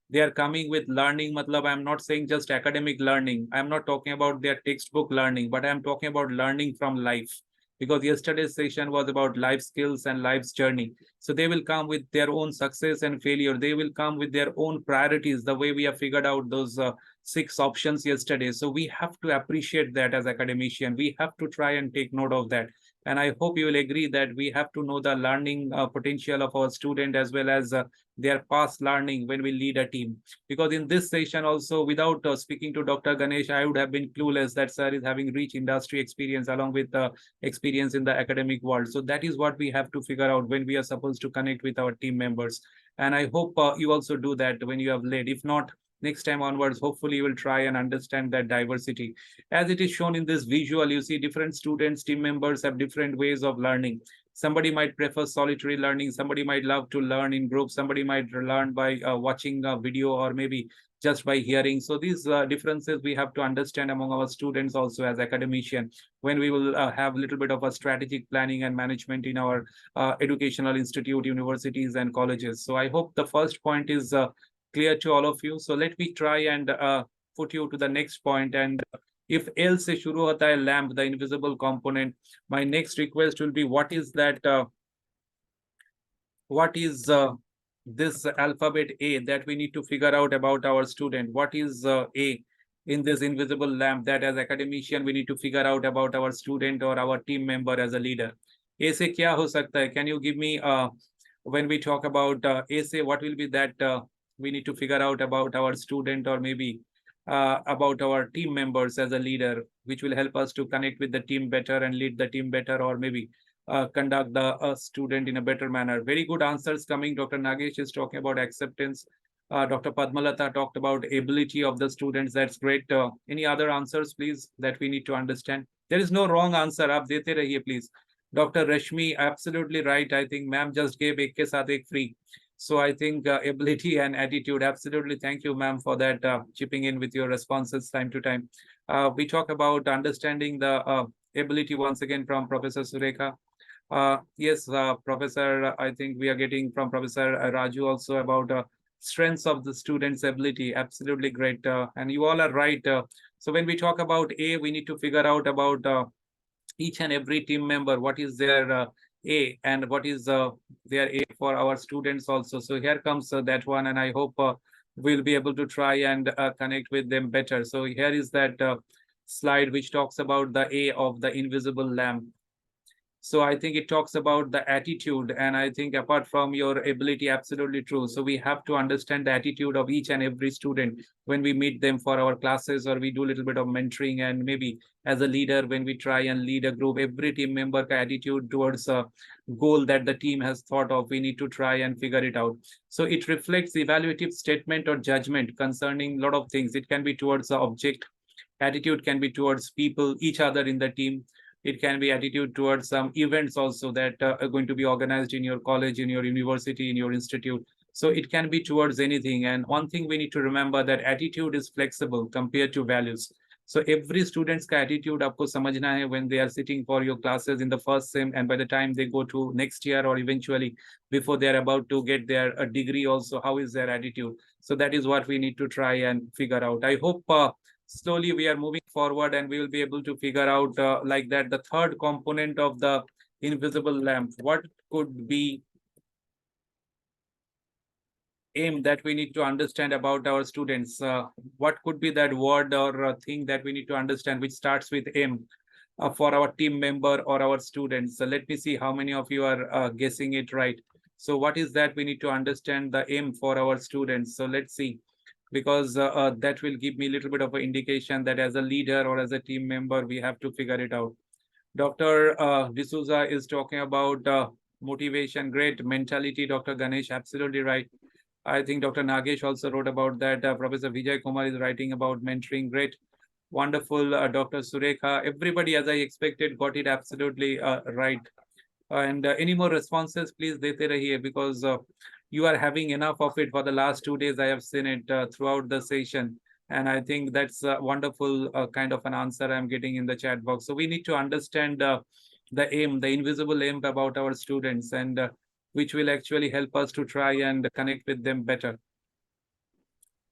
They are coming with learning matlab I am not saying just academic learning, I am not talking about their textbook learning, but I am talking about learning from life, because yesterday's session was about life skills and life's journey. So they will come with their own success and failure, they will come with their own priorities, the way we have figured out those 6 options yesterday. So we have to appreciate that as academician, we have to try and take note of that. And I hope you will agree that we have to know the learning potential of our student as well as their past learning when we lead a team. Because in this session also, without speaking to Dr. Ganesh, I would have been clueless that sir is having rich industry experience along with experience in the academic world. So that is what we have to figure out when we are supposed to connect with our team members. And I hope you also do that when you have led. If not, next time onwards, hopefully you will try and understand that diversity. As it is shown in this visual, you see different students, team members have different ways of learning. Somebody might prefer solitary learning, somebody might love to learn in groups, somebody might learn by watching a video or maybe just by hearing. So these differences we have to understand among our students also as academician when we will have a little bit of a strategic planning and management in our educational institute, universities and colleges. So I hope the first point is clear to all of you. So let me try and put you to the next point. And if L se shuru hota hai lamp, the invisible component, my next request will be what is that? What is this alphabet A that we need to figure out about our student? What is A in this invisible lamp that as academician we need to figure out about our student or our team member as a leader? A se kya ho sakta hai? Can you give me when we talk about A se what will be that we need to figure out about our student or maybe about our team members as a leader, which will help us to connect with the team better and lead the team better, or maybe conduct the student in a better manner. Very good answers coming. Dr. Nagesh is talking about acceptance. Dr. Padmalata talked about ability of the students. That's great. Any other answers, please, that we need to understand? There is no wrong answer. Aap dete rahiye, please. Dr. Rashmi, absolutely right. I think ma'am just gave ek ke saath ek free. So I think ability and attitude, absolutely. Thank you, ma'am, for that chipping in with your responses time to time. We talk about understanding the ability once again from Professor Surekha. Yes, Professor, I think we are getting from Professor Raju also about strengths of the student's ability. Absolutely great. And you all are right. So when we talk about A, we need to figure out about each and every team member, what is their A and what is their A for our students also. So here comes that one, and I hope we'll be able to try and connect with them better. So here is that slide which talks about the A of the invisible lamp. So I think it talks about the attitude, and I think apart from your ability, absolutely true. So we have to understand the attitude of each and every student when we meet them for our classes, or we do a little bit of mentoring, and maybe as a leader, when we try and lead a group, every team member attitude towards a goal that the team has thought of, we need to try and figure it out. So it reflects the evaluative statement or judgment concerning a lot of things. It can be towards the object, attitude can be towards people, each other in the team. It can be attitude towards some events also that are going to be organized in your college, in your university, in your institute. So it can be towards anything. And one thing we need to remember, that attitude is flexible compared to values. So every student's attitude आपको समझना है when they are sitting for your classes in the first sem, and by the time they go to next year, or eventually before they are about to get their degree also, how is their attitude? So that is what we need to try and figure out. I hope slowly we are moving forward, and we will be able to figure out like that the third component of the invisible lamp. What could be aim that we need to understand about our students? What could be that word or thing that we need to understand which starts with aim for our team member or our students? So let me see how many of you are guessing it right. So what is that we need to understand the aim for our students? So let's see, because that will give me a little bit of an indication that as a leader or as a team member, we have to figure it out. Dr. D'Souza is talking about motivation, great mentality. Dr. Ganesh, absolutely right. I think Dr. Nagesh also wrote about that. Professor Vijay Kumar is writing about mentoring, great. Wonderful. Dr. Surekha, everybody, as I expected, got it absolutely right. And any more responses, please dete rahiye, because you are having enough of it for the last 2 days. I have seen it throughout the session. And I think that's a wonderful kind of an answer I'm getting in the chat box. So we need to understand the aim, the invisible aim about our students, and which will actually help us to try and connect with them better.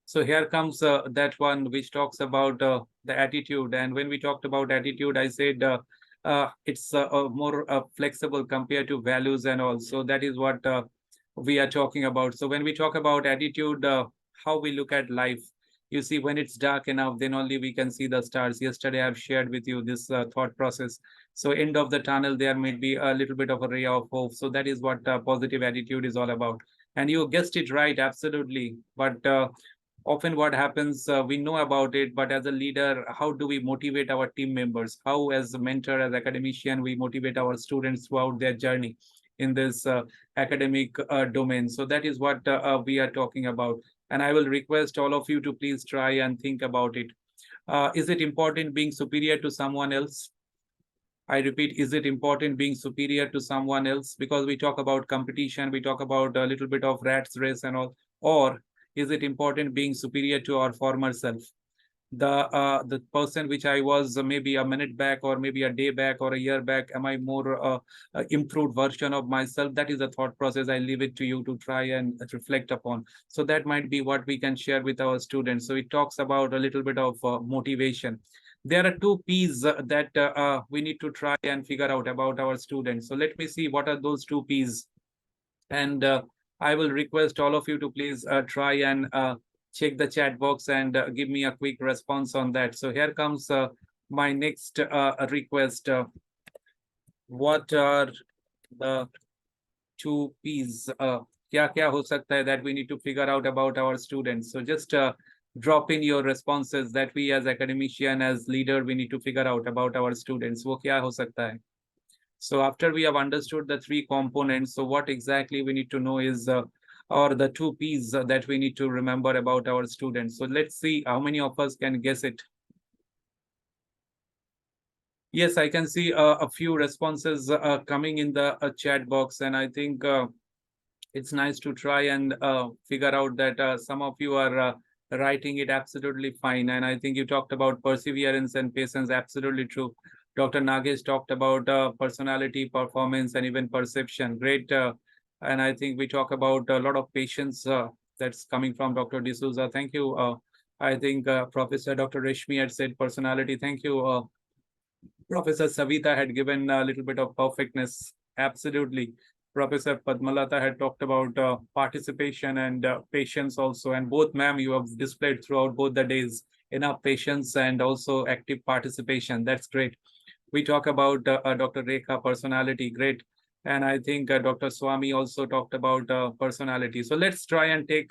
So here comes that one which talks about the attitude. And when we talked about attitude, I said it's more flexible compared to values and all. So that is what we are talking about. So when we talk about attitude, how we look at life, you see, when it's dark enough, then only we can see the stars. Yesterday, I've shared with you this thought process. So end of the tunnel, there may be a little bit of a ray of hope. So that is what positive attitude is all about. And you guessed it right, absolutely. But often what happens, we know about it, but as a leader, how do we motivate our team members? How, as a mentor, as academician, we motivate our students throughout their journey in this academic domain? So that is what we are talking about. And I will request all of you to please try and think about it. Is it important being superior to someone else? I repeat, is it important being superior to someone else? Because we talk about competition, we talk about a little bit of rat's race and all. Or is it important being superior to our former self? The person which I was maybe a minute back, or maybe a day back, or a year back, am I more improved version of myself? That is a thought process. I leave it to you to try and reflect upon. So that might be what we can share with our students. So it talks about a little bit of motivation. There are 2 P's that we need to try and figure out about our students. So let me see what are those 2 P's. And I will request all of you to please try and check the chat box and give me a quick response on that. So here comes my next request. What are the 2 P's? Kya ho sakta hai that we need to figure out about our students? So just drop in your responses that we as academician, as leader, we need to figure out about our students. Wo kya ho sakta hai? So after we have understood the 3 components, so what exactly we need to know is or the 2 P's that we need to remember about our students. So let's see how many of us can guess it. Yes, I can see a few responses coming in the chat box, and I think it's nice to try and figure out that some of you are writing it absolutely fine. And I think you talked about perseverance and patience, absolutely true. Dr. Nagesh talked about personality, performance, and even perception. Great. And I think we talk about a lot of patience That's coming from Dr. D'Souza. Thank you. I think Professor Dr. Reshmi had said personality. Thank you. Professor Savita had given a little bit of perfectness. Absolutely. Professor Padmalata had talked about participation and patience also. And both, ma'am, you have displayed throughout both the days enough patience and also active participation. That's great. We talk about Dr. Rekha personality. Great. And I think Dr. Swami also talked about personality. So let's try and take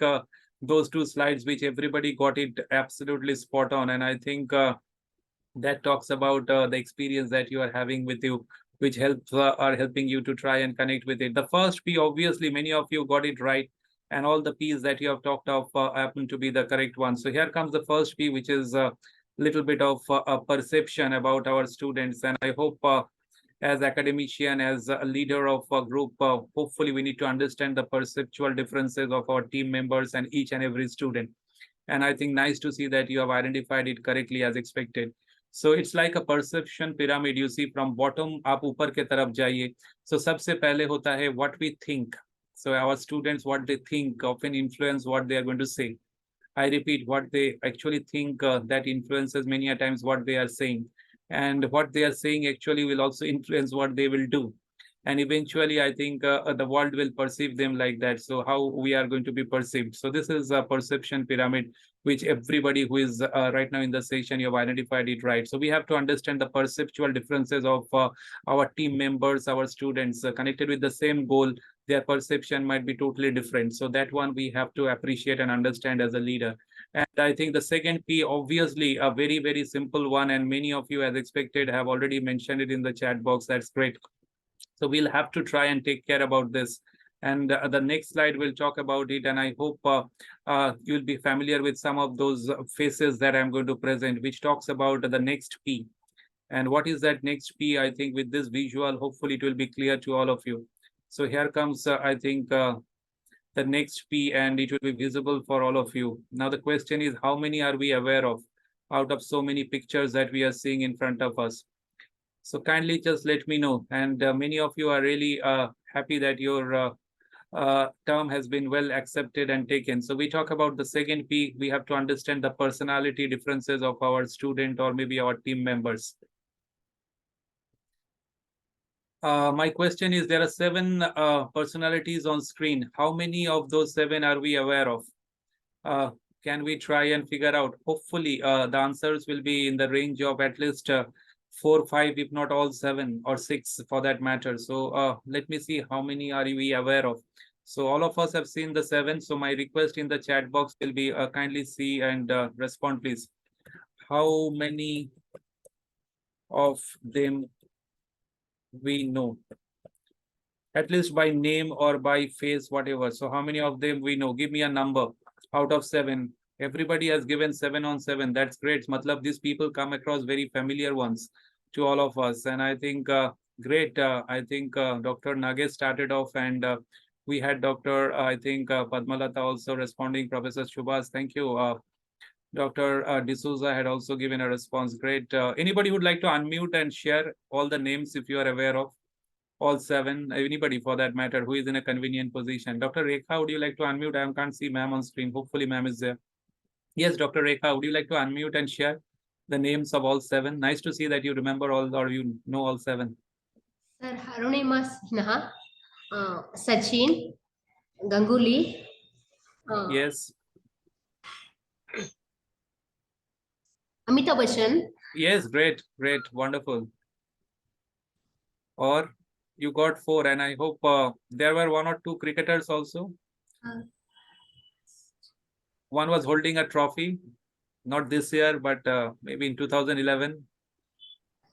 those two slides, which everybody got it absolutely spot on. And I think that talks about the experience that you are having with you, which are helping you to try and connect with it. The first P, obviously, many of you got it right, and all the P's that you have talked of happen to be the correct one. So here comes the first P, which is a little bit of a perception about our students. And I hope as academician, as a leader of a group, hopefully we need to understand the perceptual differences of our team members and each and every student. And I think nice to see that you have identified it correctly as expected. So it's like a perception pyramid. You see from bottom up ऊपर के तरफ जाइए. So सबसे पहले होता है what we think. So our students, what they think often influence what they are going to say. I repeat, what they actually think that influences many a times what they are saying. And what they are saying actually will also influence what they will do. And eventually, I think the world will perceive them like that. So how we are going to be perceived. So this is a perception pyramid, which everybody who is right now in the session, you have identified it right. So we have to understand the perceptual differences of our team members, our students connected with the same goal. Their perception might be totally different. So that one we have to appreciate and understand as a leader. And I think the second P, obviously, a very, very simple one. And many of you, as expected, have already mentioned it in the chat box. That's great. So we'll have to try and take care about this. And the next slide will talk about it. And I hope you'll be familiar with some of those faces that I'm going to present, which talks about the next P. And what is that next P? I think with this visual, hopefully it will be clear to all of you. So here comes, I think, the next P, and it will be visible for all of you. Now, the question is, how many are we aware of out of so many pictures that we are seeing in front of us? So kindly just let me know. And many of you are really happy that your term has been well accepted and taken. So we talk about the second P. We have to understand the personality differences of our student or maybe our team members. My question is, there are 7 personalities on screen. How many of those 7 are we aware of? Can we try and figure out? Hopefully, the answers will be in the range of at least 4, 5, if not all 7 or 6 for that matter. So let me see how many are we aware of. So all of us have seen the 7. So my request in the chat box will be kindly see and respond, please. How many of them we know? At least by name or by face, whatever. So how many of them we know? Give me a number out of 7. Everybody has given 7 on 7. That's great. Matlab, these people come across very familiar ones to all of us. And I think, great. I think Dr. Nagesh started off, and we had Dr. I think Padmalata also responding. Professor Shubhas, thank you. Dr. D'Souza had also given a response. Great. Anybody would like to unmute and share all the names if you are aware of? All 7, anybody for that matter, who is in a convenient position. Dr. Rekha, would you like to unmute? I can't see ma'am on screen. Hopefully ma'am is there. Yes, Dr. Rekha, would you like to unmute and share the names of all 7? Nice to see that you remember all, or you know all 7. Sir, Harunima Sinha, Sachin, Ganguly. Yes. Amitabh Bachchan. Yes, great, great, wonderful. Or you got 4, and I hope there were 1 or 2 cricketers also. One was holding a trophy, not this year, but maybe in 2011.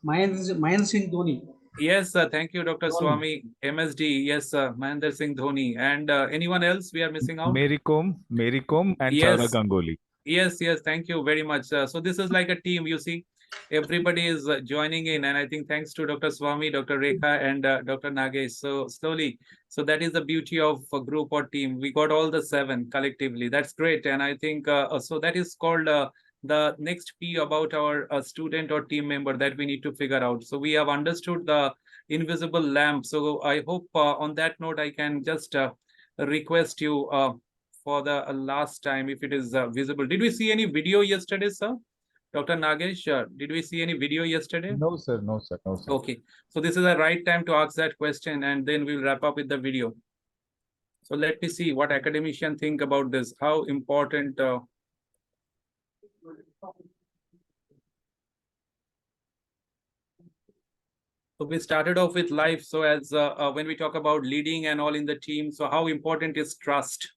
Mahendra Singh Dhoni. Yes, thank you, Dr. Swami. MSD, yes, Mahendra Singh Dhoni. And anyone else we are missing out? Mary Kom, and Yes. Saurabh Ganguly. Yes, thank you very much. So this is like a team, you see. Everybody is joining in, and I think thanks to Dr. Swami, Dr. Rekha, and Dr. Nagesh. So slowly, so that is the beauty of a group or team. We got all the 7 collectively. That's great, and I think so that is called the next P about our student or team member that we need to figure out. So we have understood the invisible lamp. So I hope on that note I can just request you for the last time, if it is visible. Did we see any video yesterday, sir? Dr. Nagesh, did we see any video yesterday? No, sir. No, sir. No, sir. Okay, so this is the right time to ask that question, and then we'll wrap up with the video. So let me see what academicians think about this. How important. So we started off with life. So as when we talk about leading and all in the team, so how important is trust?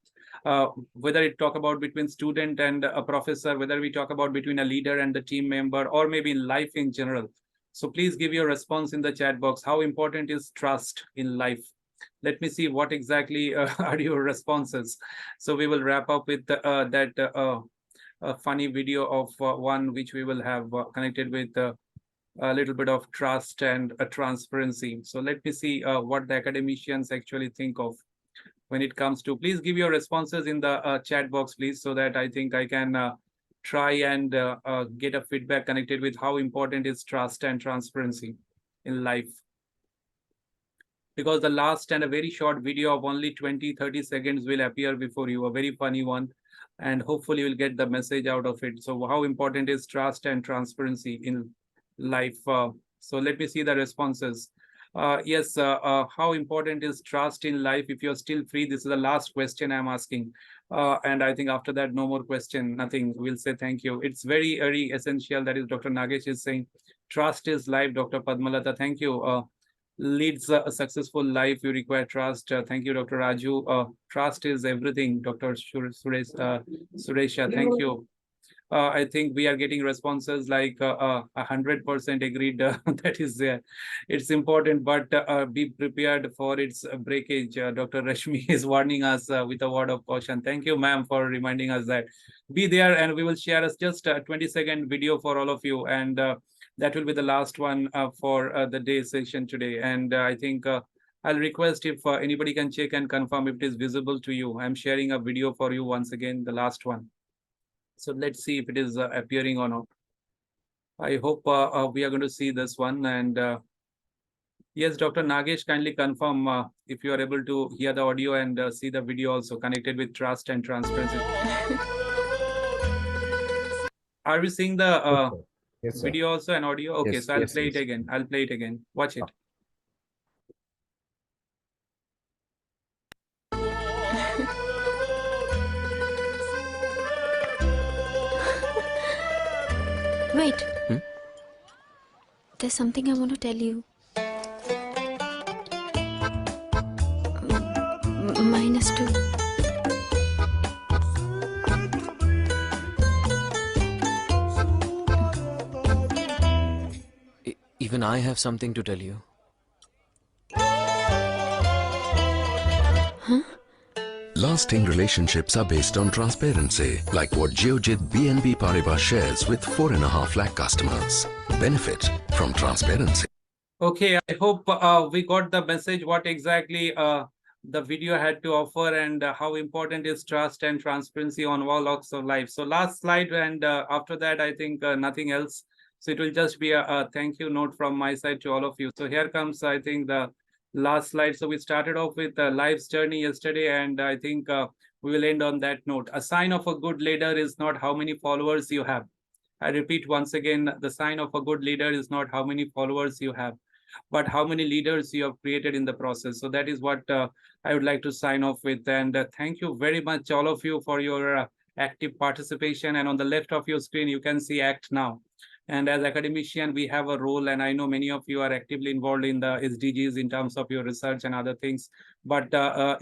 Whether it talk about between student and a professor, whether we talk about between a leader and the team member, or maybe in life in general. So please give your response in the chat box. How important is trust in life? Let me see what exactly are your responses. So we will wrap up with that funny video of one which we will have connected with a little bit of trust and transparency. So let me see what the academicians actually think of when it comes to. Please give your responses in the chat box, please, so that I think I can try and get a feedback connected with how important is trust and transparency in life. Because the last and a very short video of only 20-30 seconds will appear before you, a very funny one, and hopefully you'll get the message out of it. So how important is trust and transparency in life? So let me see the responses. Yes, how important is trust in life? If you're still free, this is the last question I'm asking. And I think after that, no more question, nothing. We'll say thank you. It's very, very essential. That is Dr. Nagesh is saying, trust is life. Dr. Padmalata, thank you. Leads a successful life, you require trust. Thank you, Dr. Raju. Trust is everything. Dr. Suresha, thank you. I think we are getting responses like 100% agreed. That is there. It's important, but be prepared for its breakage. Dr. Rashmi is warning us with a word of caution. Thank you, ma'am, for reminding us that. Be there, and we will share us just a 20-second video for all of you, and that will be the last one for the day session today. And I think I'll request if anybody can check and confirm if it is visible to you. I'm sharing a video for you once again, the last one. So let's see if it is appearing or not. I hope we are going to see this one. And yes, Dr. Nagesh, kindly confirm if you are able to hear the audio and see the video also connected with trust and transparency. Are we seeing the Yes, video also and audio? Okay, yes, so I'll yes, play yes. it again. I'll play it again. Watch it. Wait. There's something I want to tell you. -2. Even I have something to tell you. Huh? Lasting relationships are based on transparency, like what Geojit BNP Paribas shares with 4.5 lakh customers. Benefit from transparency. Okay, I hope we got the message what exactly the video had to offer, and how important is trust and transparency on all walks of life. So last slide, and after that, I think nothing else. So it will just be a thank you note from my side to all of you. So here comes, I think, the last slide. So we started off with life's journey yesterday, and I think we will end on that note. A sign of a good leader is not how many followers you have. I repeat once again, the sign of a good leader is not how many followers you have, but how many leaders you have created in the process. So that is what I would like to sign off with. And thank you very much, all of you, for your active participation. And on the left of your screen, you can see Act Now. And as academician, we have a role, and I know many of you are actively involved in the SDGs in terms of your research and other things. But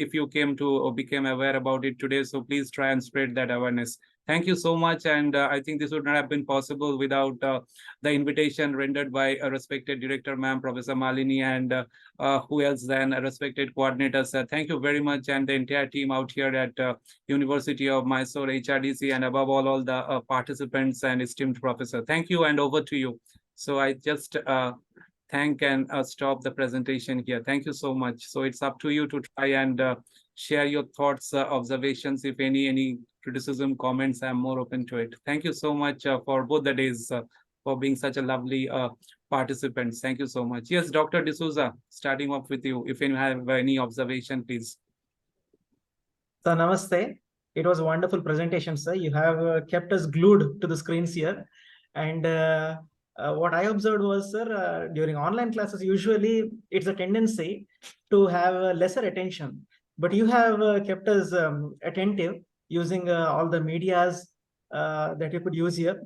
if you came to or became aware about it today, so please try and spread that awareness. Thank you so much. And I think this would not have been possible without the invitation rendered by a respected director, ma'am, Professor Malini, and who else than a respected coordinators. Thank you very much, and the entire team out here at University of Mysore, HRDC, and above all the participants and esteemed professor. Thank you, and over to you. So I just thank and stop the presentation here. Thank you so much. So it's up to you to try and share your thoughts, observations, if any criticism, comments. I'm more open to it. Thank you so much for both the days, for being such a lovely participants. Thank you so much. Yes, Dr. D'Souza, starting off with you. If you have any observation, please. So namaste. It was a wonderful presentation, sir. You have kept us glued to the screens here. And what I observed was, sir, during online classes, usually it's a tendency to have lesser attention. But you have kept us attentive using all the medias that you could use here.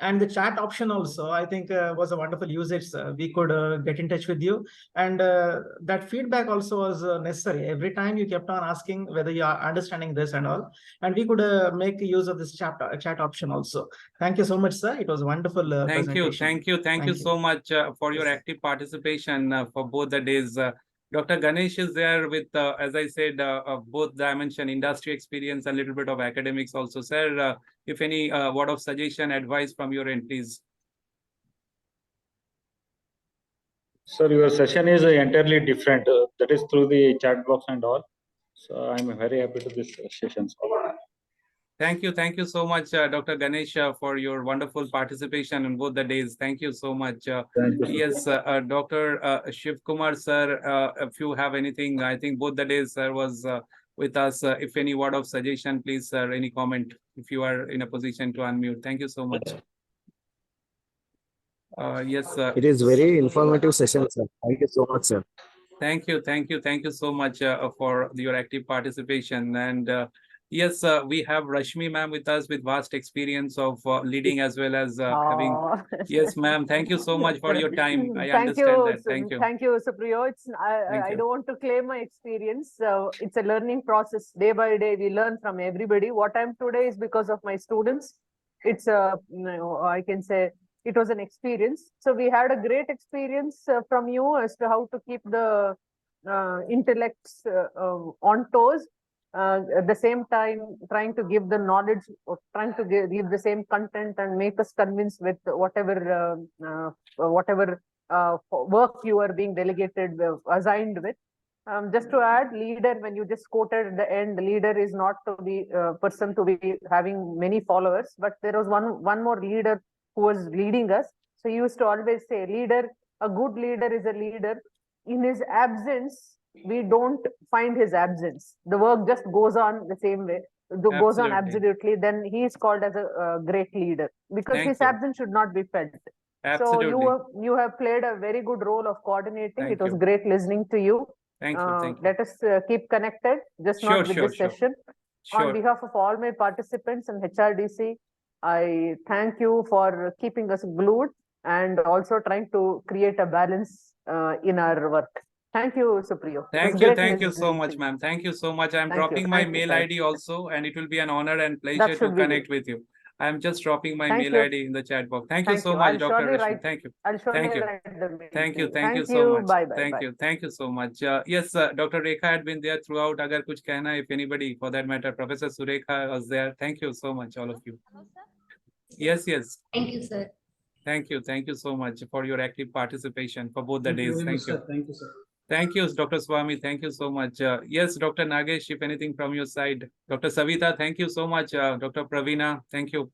And the chat option also, I think, was a wonderful usage. We could get in touch with you. And that feedback also was necessary. Every time you kept on asking whether you are understanding this and all. And we could make use of this chat option also. Thank you so much, sir. It was a wonderful presentation. Thank you so much for your active participation for both the days. Dr. Ganesh is there with, as I said, both dimension, industry experience, and a little bit of academics also. Sir, if any word of suggestion, advice from your end, please. Sir, your session is entirely different. That is through the chat box and all. So I'm very happy to this session. Thank you so much, Dr. Ganesh, for your wonderful participation in both the days. Thank you so much. Yes, Dr. Shiv Kumar, sir, if you have anything, I think both the days, sir, was with us. If any word of suggestion, please, sir, any comment, if you are in a position to unmute. Thank you so much. Yes, sir. It is very informative session, sir. Thank you so much, sir. Thank you so much for your active participation. And yes, we have Rashmi ma'am with us with vast experience of leading as well as having. Yes, ma'am. Thank you so much for your time. I understand that. Thank you. Thank you, Supriyo. I don't want to claim my experience. It's a learning process. Day by day, we learn from everybody. What I'm today is because of my students. It's I can say it was an experience. So we had a great experience from you as to how to keep the intellects on toes. At the same time, trying to give the knowledge, or trying to give the same content and make us convinced with whatever work you are being delegated, assigned with. Just to add, leader, when you just quoted at the end, leader is not to be person to be having many followers, but there was one more leader who was leading us. So he used to always say, a good leader is a leader. In his absence, we don't find his absence. The work just goes on the same way. Goes on absolutely. Then he is called as a great leader, because his absence should not be felt. Absolutely. So you have played a very good role of coordinating. It was great listening to you. Thank you. Let us keep connected, just not with this session. On behalf of all my participants and HRDC, I thank you for keeping us glued and also trying to create a balance in our work. Thank you, Supriyo. Thank you so much, ma'am. Thank you so much. I'm dropping my mail ID also, and it will be an honor and pleasure to connect with you. I'm just dropping my mail ID in the chat box. Thank you so much, Dr. Rashmi. Thank you. Thank you so much. Bye. Thank you so much. Yes, Dr. Rekha had been there throughout. Agar kuch कहना, if anybody, for that matter, Professor Surekha was there. Thank you so much, all of you. Yes. Thank you, sir. Thank you so much for your active participation for both the days. Thank you. Thank you, sir. Thank you, Dr. Swami. Thank you so much. Yes, Dr. Nagesh, if anything from your side. Dr. Savita, thank you so much. Dr. Pravina, thank you.